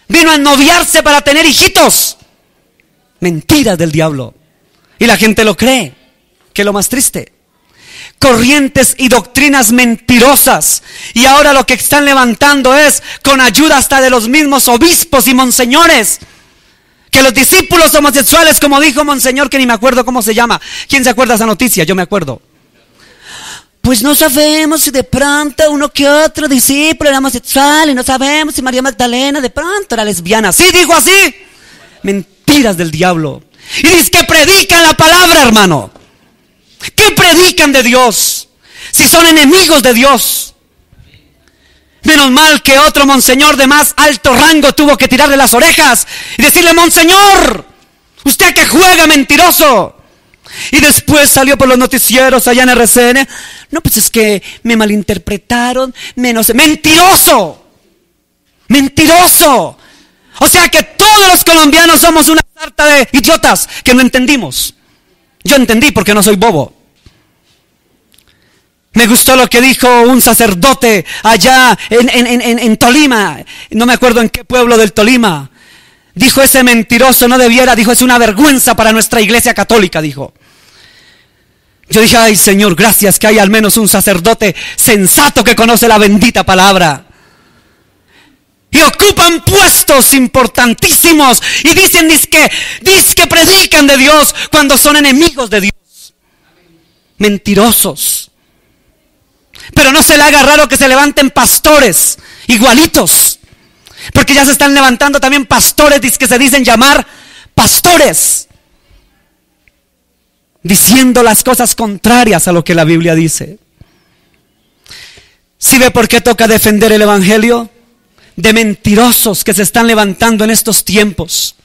Vino a noviarse para tener hijitos. Mentiras del diablo. Y la gente lo cree. Que es lo más triste. Corrientes y doctrinas mentirosas. Y ahora lo que están levantando es, con ayuda hasta de los mismos obispos y monseñores, que los discípulos homosexuales, como dijo Monseñor, que ni me acuerdo cómo se llama. ¿Quién se acuerda de esa noticia? Yo me acuerdo. Pues no sabemos si de pronto uno que otro discípulo era homosexual, y no sabemos si María Magdalena de pronto era lesbiana. ¿Sí dijo así? Mentiras del diablo. Y dice que predican la palabra, hermano. ¿Qué predican de Dios? Si son enemigos de Dios. Menos mal que otro monseñor de más alto rango tuvo que tirarle las orejas y decirle: Monseñor, usted que juega, mentiroso. Y después salió por los noticieros allá en RCN. No, pues es que me malinterpretaron. Mentiroso. Mentiroso. O sea que todos los colombianos somos una sarta de idiotas que no entendimos. Yo entendí porque no soy bobo. Me gustó lo que dijo un sacerdote allá en Tolima. No me acuerdo en qué pueblo del Tolima. Dijo: ese mentiroso no debiera, dijo, es una vergüenza para nuestra iglesia católica, dijo. Yo dije: ay, Señor, gracias que hay al menos un sacerdote sensato que conoce la bendita palabra. Y ocupan puestos importantísimos y dicen que predican de Dios cuando son enemigos de Dios. Mentirosos. Pero no se le haga raro que se levanten pastores igualitos, porque ya se están levantando también pastores que se dicen llamar pastores, diciendo las cosas contrarias a lo que la Biblia dice. ¿Sí ve por qué toca defender el evangelio? De mentirosos que se están levantando en estos tiempos.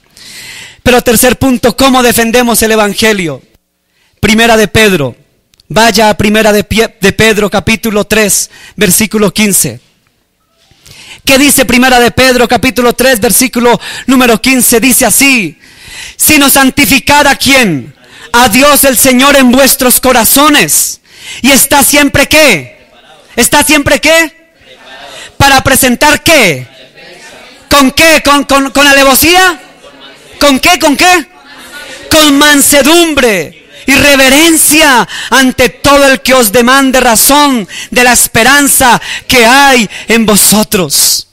Pero tercer punto, ¿cómo defendemos el evangelio? Primera de Pedro. Vaya a Primera de Pedro, capítulo 3, versículo 15. ¿Qué dice Primera de Pedro, capítulo 3, versículo número 15? Dice así: sino santificad a ¿quién? A Dios el Señor en vuestros corazones. Y está siempre ¿qué? ¿Está siempre qué? Para presentar ¿qué? ¿Con qué? ¿Con alevosía? ¿Con qué? ¿Con qué? Con mansedumbre y reverencia ante todo el que os demande razón de la esperanza que hay en vosotros.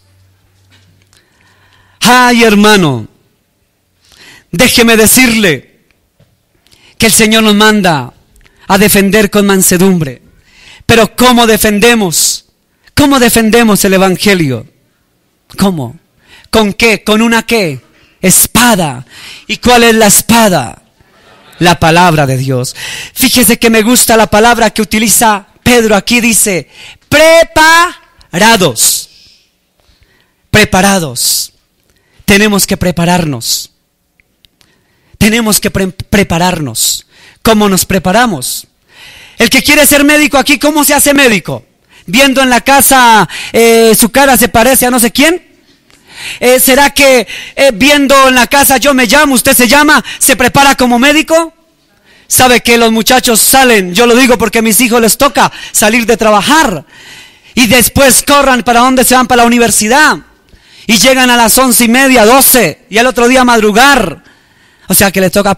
Ay, hermano, déjeme decirle que el Señor nos manda a defender con mansedumbre. Pero ¿cómo defendemos? ¿Cómo defendemos el evangelio? ¿Cómo? ¿Con qué? ¿Con una qué? Espada. ¿Y cuál es la espada? La palabra de Dios. Fíjese que me gusta la palabra que utiliza Pedro aquí. Dice: preparados. Preparados. Tenemos que prepararnos. Tenemos que prepararnos. ¿Cómo nos preparamos? El que quiere ser médico aquí, ¿cómo se hace médico? Viendo en la casa su cara se parece a no sé quién. ¿Será que viendo en la casa yo me llamo, usted se llama, se prepara como médico? Sabe que los muchachos salen, yo lo digo porque a mis hijos les toca salir de trabajar y después corran, ¿para dónde se van? Para la universidad, y llegan a las 11:30, 12, y al otro día madrugar. O sea que les toca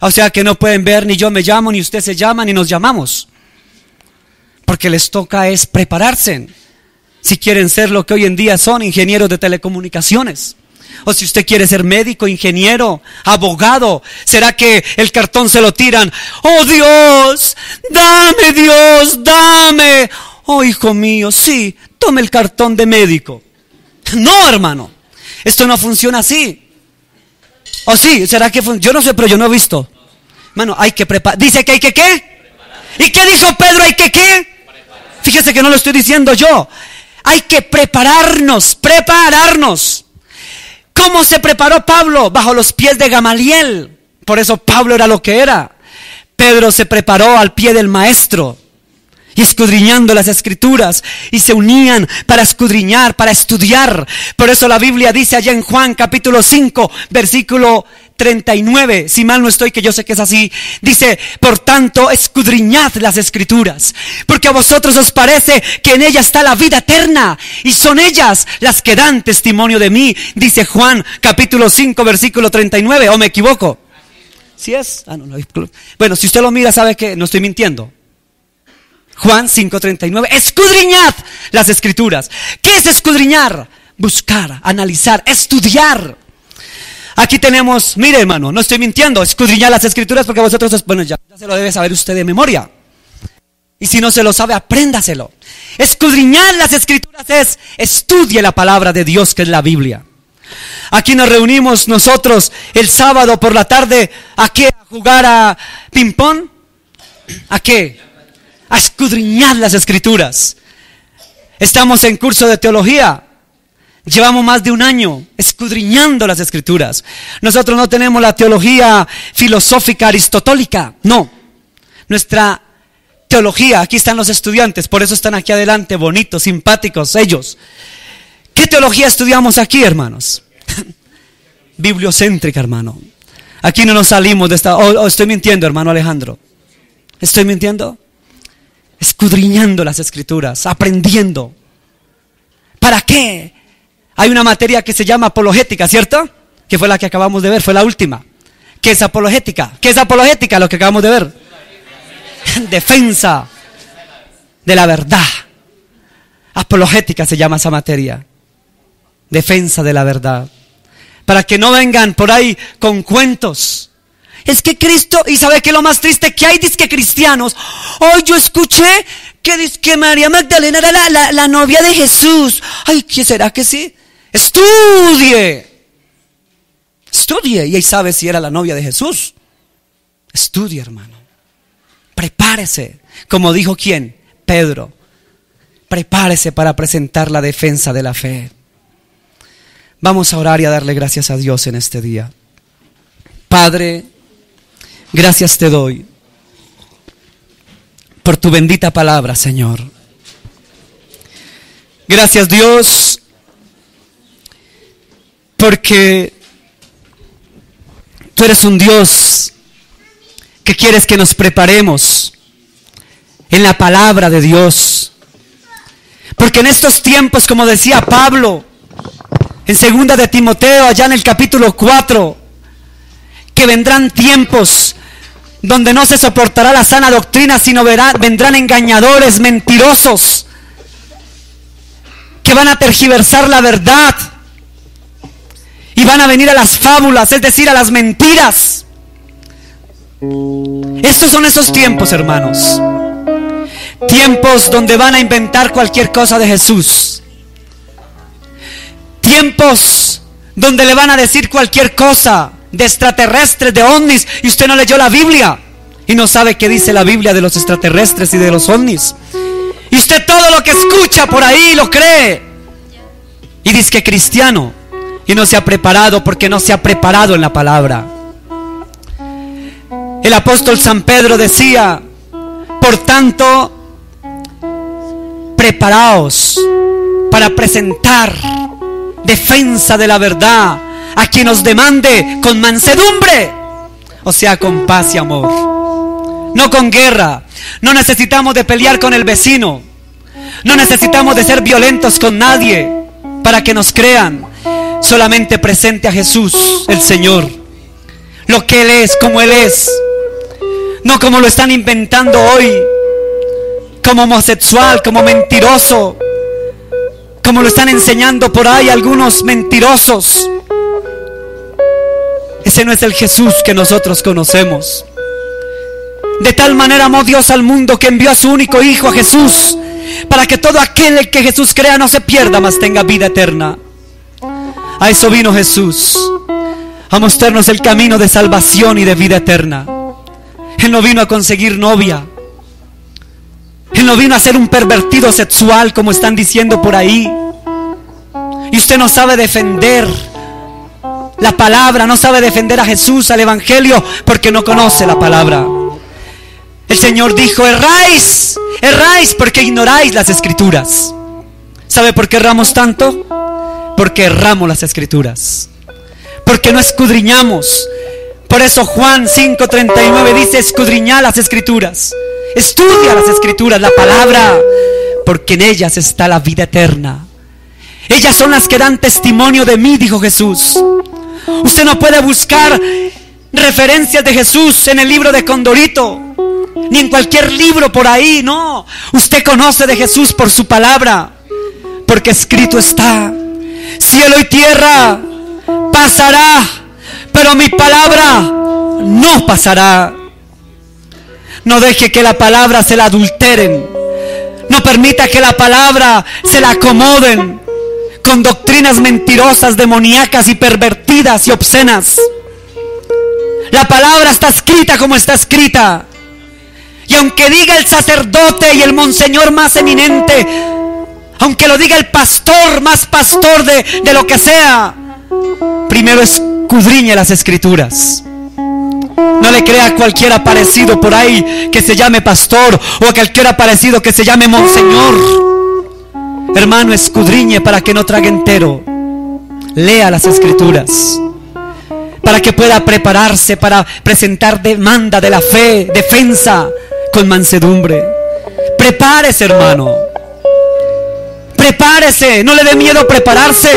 o sea que no pueden ver, ni yo me llamo, ni usted se llama, ni nos llamamos. porque les toca es prepararse. Si quieren ser lo que hoy en día son, ingenieros de telecomunicaciones. O si usted quiere ser médico, ingeniero, abogado, ¿será que el cartón se lo tiran? ¡Oh Dios! ¡Dame! ¡Oh hijo mío! Sí, tome el cartón de médico. No, hermano. Esto no funciona así. ¿O sí? ¿Será que yo no sé, pero yo no he visto? Hermano, hay que preparar. Dice que hay que ¿qué? ¿Y qué dijo Pedro? ¿Hay que qué? Fíjese que no lo estoy diciendo yo. Hay que prepararnos. ¿Cómo se preparó Pablo? Bajo los pies de Gamaliel. Por eso Pablo era lo que era. Pedro se preparó al pie del maestro. Y escudriñando las escrituras. Y se unían para escudriñar, para estudiar. Por eso la Biblia dice allá en Juan capítulo 5, versículo 39. Si mal no estoy, que yo sé que es así. Dice, por tanto, escudriñad las escrituras. Porque a vosotros os parece que en ellas está la vida eterna. Y son ellas las que dan testimonio de mí. Dice Juan capítulo 5, versículo 39. ¿O me equivoco? ¿Sí es? Bueno, si usted lo mira, sabe que no estoy mintiendo. Juan 5:39, escudriñad las escrituras. ¿Qué es escudriñar? Buscar, analizar, estudiar. Aquí tenemos, mire hermano, no estoy mintiendo, escudriñar las escrituras porque vosotros, bueno, ya se lo debe saber usted de memoria. Y si no se lo sabe, apréndaselo. Escudriñar las escrituras es, estudie la palabra de Dios, que es la Biblia. Aquí nos reunimos nosotros el sábado por la tarde, ¿a qué? ¿A jugar a ping-pong? ¿A qué? A escudriñar las escrituras. Estamos en curso de teología. Llevamos más de un año escudriñando las escrituras. Nosotros no tenemos la teología filosófica aristotélica. No. Nuestra teología, aquí están los estudiantes, por eso están aquí adelante, bonitos, simpáticos ellos. ¿Qué teología estudiamos aquí, hermanos? Bibliocéntrica, hermano. Aquí no nos salimos de esta... estoy mintiendo, hermano Alejandro. ¿Estoy mintiendo? Escudriñando las escrituras, aprendiendo. ¿Para qué? Hay una materia que se llama apologética, ¿cierto? Que fue la que acabamos de ver, fue la última. ¿Qué es apologética? ¿Qué es apologética? Lo que acabamos de ver. Defensa de la verdad. Apologética se llama esa materia. Defensa de la verdad. Para que no vengan por ahí con cuentos. Es que Cristo, y ¿sabe qué es lo más triste? Que hay disque cristianos. Hoy yo escuché que disque María Magdalena era la novia de Jesús. Ay, ¿qué será que sí? Estudie. Y ahí sabe si era la novia de Jesús. Estudie, hermano. Prepárese. Como dijo ¿quién? Pedro. Prepárese para presentar la defensa de la fe. Vamos a orar y a darle gracias a Dios en este día. Padre, gracias te doy por tu bendita palabra, Señor. Gracias, Dios, porque tú eres un Dios que quieres que nos preparemos en la palabra de Dios. Porque en estos tiempos, como decía Pablo, en 2 de Timoteo, allá en el capítulo 4, que vendrán tiempos donde no se soportará la sana doctrina, sino vendrán engañadores, mentirosos, que van a tergiversar la verdad y van a venir a las fábulas, es decir, a las mentiras. Estos son esos tiempos, hermanos. Tiempos donde van a inventar cualquier cosa de Jesús. Tiempos donde le van a decir cualquier cosa de extraterrestres, de ovnis, y usted no leyó la Biblia y no sabe qué dice la Biblia de los extraterrestres y de los ovnis, y usted todo lo que escucha por ahí lo cree y dice que cristiano, y no se ha preparado porque no se ha preparado en la palabra. El apóstol San Pedro decía: por tanto, preparaos para presentar defensa de la verdad a quien nos demande con mansedumbre, o sea, con paz y amor, no con guerra. No necesitamos de pelear con el vecino, no necesitamos de ser violentos con nadie para que nos crean. Solamente presente a Jesús el Señor, lo que Él es, como Él es, no como lo están inventando hoy, como homosexual, como mentiroso, como lo están enseñando por ahí algunos mentirosos. Ese no es el Jesús que nosotros conocemos. De tal manera amó Dios al mundo que envió a su único Hijo, a Jesús, para que todo aquel en que Jesús crea no se pierda, mas tenga vida eterna. A eso vino Jesús, a mostrarnos el camino de salvación y de vida eterna. Él no vino a conseguir novia. Él no vino a ser un pervertido sexual, como están diciendo por ahí. Y usted no sabe defender la palabra, no sabe defender a Jesús, al Evangelio, porque no conoce la palabra. El Señor dijo: erráis, erráis porque ignoráis las Escrituras. ¿Sabe por qué erramos tanto? Porque erramos las Escrituras, porque no escudriñamos. Por eso Juan 5:39 dice: escudriñad las Escrituras, estudia las Escrituras, la palabra, porque en ellas está la vida eterna. Ellas son las que dan testimonio de mí, dijo Jesús. Usted no puede buscar referencias de Jesús en el libro de Condorito, ni en cualquier libro por ahí, no. Usted conoce de Jesús por su palabra, porque escrito está: cielo y tierra pasará, pero mi palabra no pasará. No deje que la palabra se la adulteren. No permita que la palabra se la acomoden con doctrinas mentirosas, demoníacas y pervertidas y obscenas. La palabra está escrita como está escrita. Y aunque diga el sacerdote y el monseñor más eminente, aunque lo diga el pastor más pastor de lo que sea, primero escudriñe las Escrituras. No le crea a cualquier aparecido por ahí que se llame pastor, o a cualquier aparecido que se llame monseñor. Hermano, escudriñe para que no trague entero. Lea las Escrituras, para que pueda prepararse para presentar demanda de la fe, defensa con mansedumbre. Prepárese, hermano. Prepárese, no le dé miedo prepararse.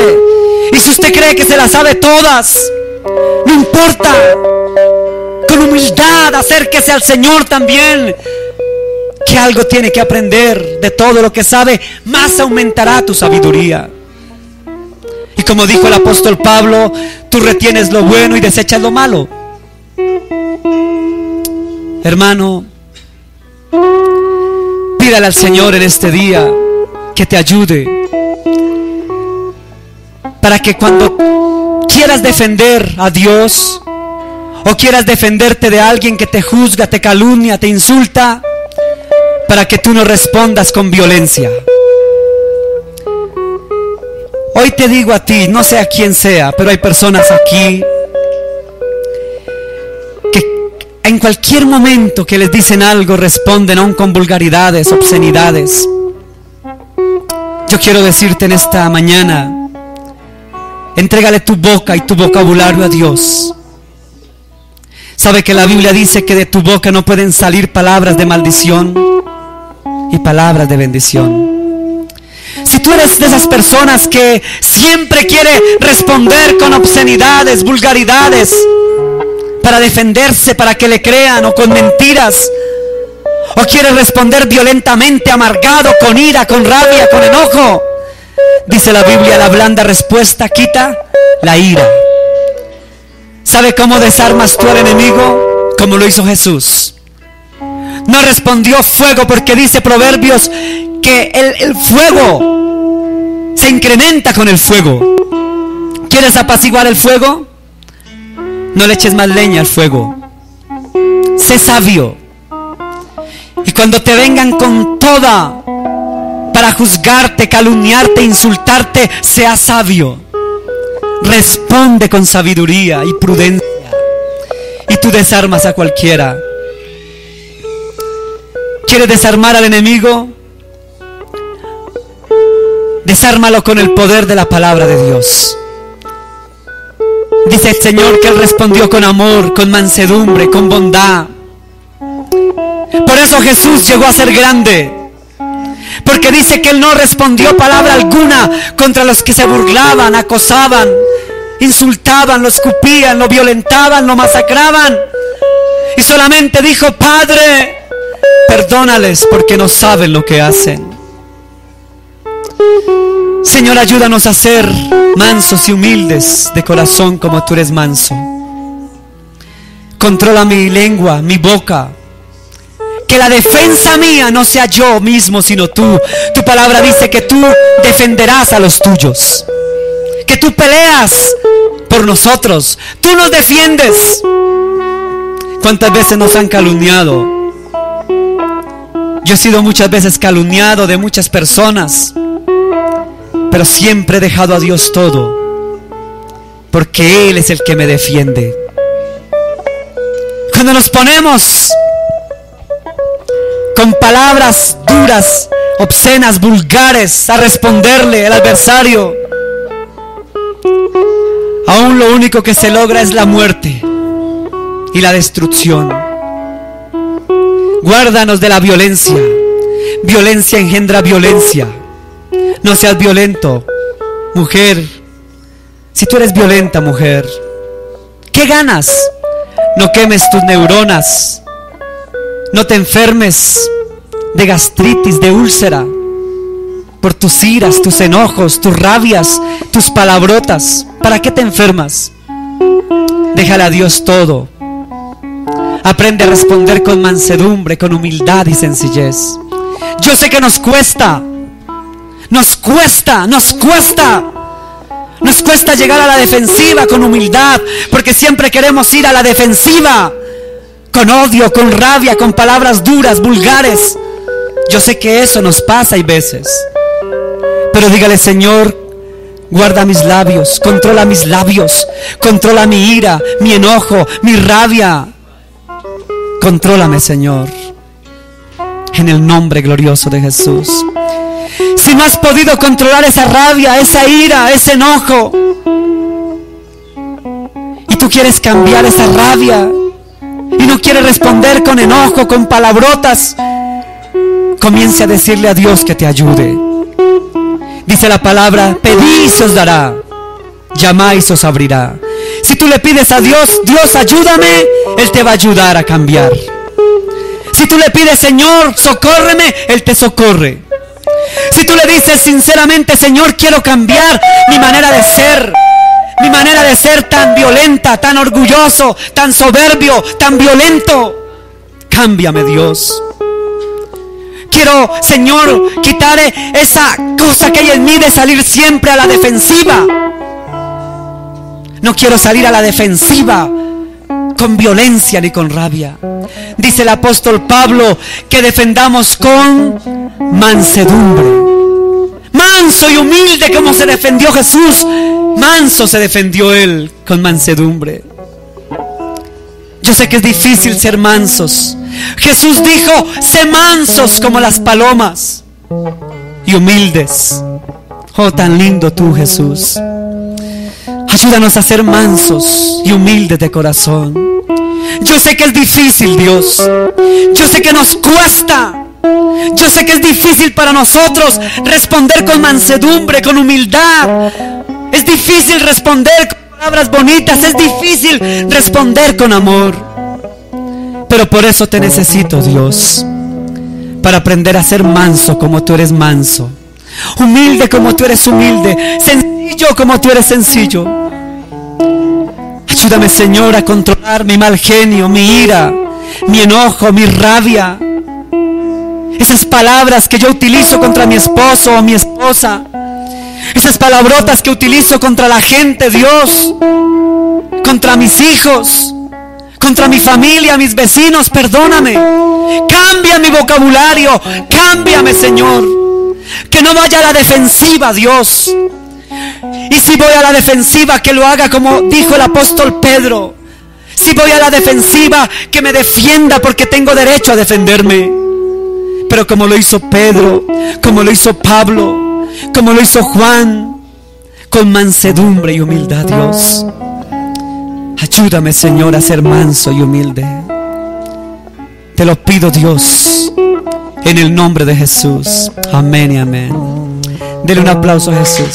Y si usted cree que se las sabe todas, no importa. Con humildad acérquese al Señor también, que algo tiene que aprender. De todo lo que sabe, más aumentará tu sabiduría. Y como dijo el apóstol Pablo, tú retienes lo bueno y desechas lo malo. Hermano, pídale al Señor en este día que te ayude, para que cuando quieras defender a Dios, o quieras defenderte de alguien que te juzga, te calumnia, te insulta, para que tú no respondas con violencia. Hoy te digo a ti, no sé a quién sea, pero hay personas aquí que en cualquier momento que les dicen algo responden aún con vulgaridades, obscenidades. Yo quiero decirte en esta mañana: entrégale tu boca y tu vocabulario a Dios. ¿Sabe que la Biblia dice que de tu boca no pueden salir palabras de maldición y palabras de bendición? Si tú eres de esas personas que siempre quiere responder con obscenidades, vulgaridades, para defenderse, para que le crean, o con mentiras, o quiere responder violentamente, amargado, con ira, con rabia, con enojo, dice la Biblia: la blanda respuesta quita la ira. ¿Sabe cómo desarmas tú al enemigo? Como lo hizo Jesús. No respondió fuego, porque dice Proverbios que el fuego se incrementa con el fuego. ¿Quieres apaciguar el fuego? No le eches más leña al fuego. Sé sabio. Y cuando te vengan con toda para juzgarte, calumniarte, insultarte, sea sabio. Responde con sabiduría y prudencia, y tú desarmas a cualquiera. ¿Quieres desarmar al enemigo? Desármalo con el poder de la palabra de Dios. Dice el Señor que Él respondió con amor, con mansedumbre, con bondad. Por eso Jesús llegó a ser grande, porque dice que Él no respondió palabra alguna contra los que se burlaban, acosaban, insultaban, lo escupían, lo violentaban, lo masacraban. Y solamente dijo: Padre, perdónales porque no saben lo que hacen. Señor, ayúdanos a ser mansos y humildes de corazón como tú eres manso. Controla mi lengua, mi boca. Que la defensa mía no sea yo mismo, sino tú. Tu palabra dice que tú defenderás a los tuyos. Que tú peleas por nosotros. Tú nos defiendes. ¿Cuántas veces nos han calumniado? Yo he sido muchas veces calumniado de muchas personas, pero siempre he dejado a Dios todo, porque Él es el que me defiende. Cuando nos ponemos con palabras duras, obscenas, vulgares a responderle al adversario, aún lo único que se logra es la muerte y la destrucción. Guárdanos de la violencia. Violencia engendra violencia. No seas violento, mujer. Si tú eres violenta, mujer, ¿qué ganas? No quemes tus neuronas. No te enfermes de gastritis, de úlcera, por tus iras, tus enojos, tus rabias, tus palabrotas. ¿Para qué te enfermas? Déjale a Dios todo. Aprende a responder con mansedumbre, con humildad y sencillez. Yo sé que nos cuesta llegar a la defensiva con humildad, porque siempre queremos ir a la defensiva con odio, con rabia, con palabras duras, vulgares. Yo sé que eso nos pasa hay veces, pero dígale: Señor, guarda mis labios, controla mi ira, mi enojo, mi rabia. Contrólame, Señor, en el nombre glorioso de Jesús. Si no has podido controlar esa rabia, esa ira, ese enojo, y tú quieres cambiar esa rabia y no quieres responder con enojo, con palabrotas, comience a decirle a Dios que te ayude. Dice la palabra: pedid y se os dará, llamad y se os abrirá. Si tú le pides a Dios: Dios, ayúdame, Él te va a ayudar a cambiar. Si tú le pides: Señor, socórreme, Él te socorre. Si tú le dices sinceramente: Señor, quiero cambiar mi manera de ser tan violenta, tan orgulloso, tan soberbio, tan violento, cámbiame, Dios. Quiero, Señor, quitar esa cosa que hay en mí de salir siempre a la defensiva. No quiero salir a la defensiva con violencia ni con rabia. Dice el apóstol Pablo que defendamos con mansedumbre. Manso y humilde como se defendió Jesús, manso se defendió Él con mansedumbre. Yo sé que es difícil ser mansos. Jesús dijo: sé mansos como las palomas y humildes. Oh, tan lindo tú, Jesús. Ayúdanos a ser mansos y humildes de corazón. Yo sé que es difícil, Dios. Yo sé que nos cuesta. Yo sé que es difícil para nosotros responder con mansedumbre, con humildad. Es difícil responder con palabras bonitas. Es difícil responder con amor. Pero por eso te necesito, Dios, para aprender a ser manso como tú eres manso, humilde como tú eres humilde, sencillo como tú eres sencillo. Ayúdame, Señor, a controlar mi mal genio, mi ira, mi enojo, mi rabia. Esas palabras que yo utilizo contra mi esposo o mi esposa. Esas palabrotas que utilizo contra la gente, Dios. Contra mis hijos. Contra mi familia, mis vecinos. Perdóname. Cambia mi vocabulario. Cámbiame, Señor. Que no vaya a la defensiva, Dios. Y si voy a la defensiva, que lo haga como dijo el apóstol Pedro. Si voy a la defensiva, que me defienda, porque tengo derecho a defenderme. Pero como lo hizo Pedro, como lo hizo Pablo, como lo hizo Juan, con mansedumbre y humildad, Dios. Ayúdame, Señor, a ser manso y humilde. Te lo pido, Dios, en el nombre de Jesús. Amén y amén. Dele un aplauso a Jesús.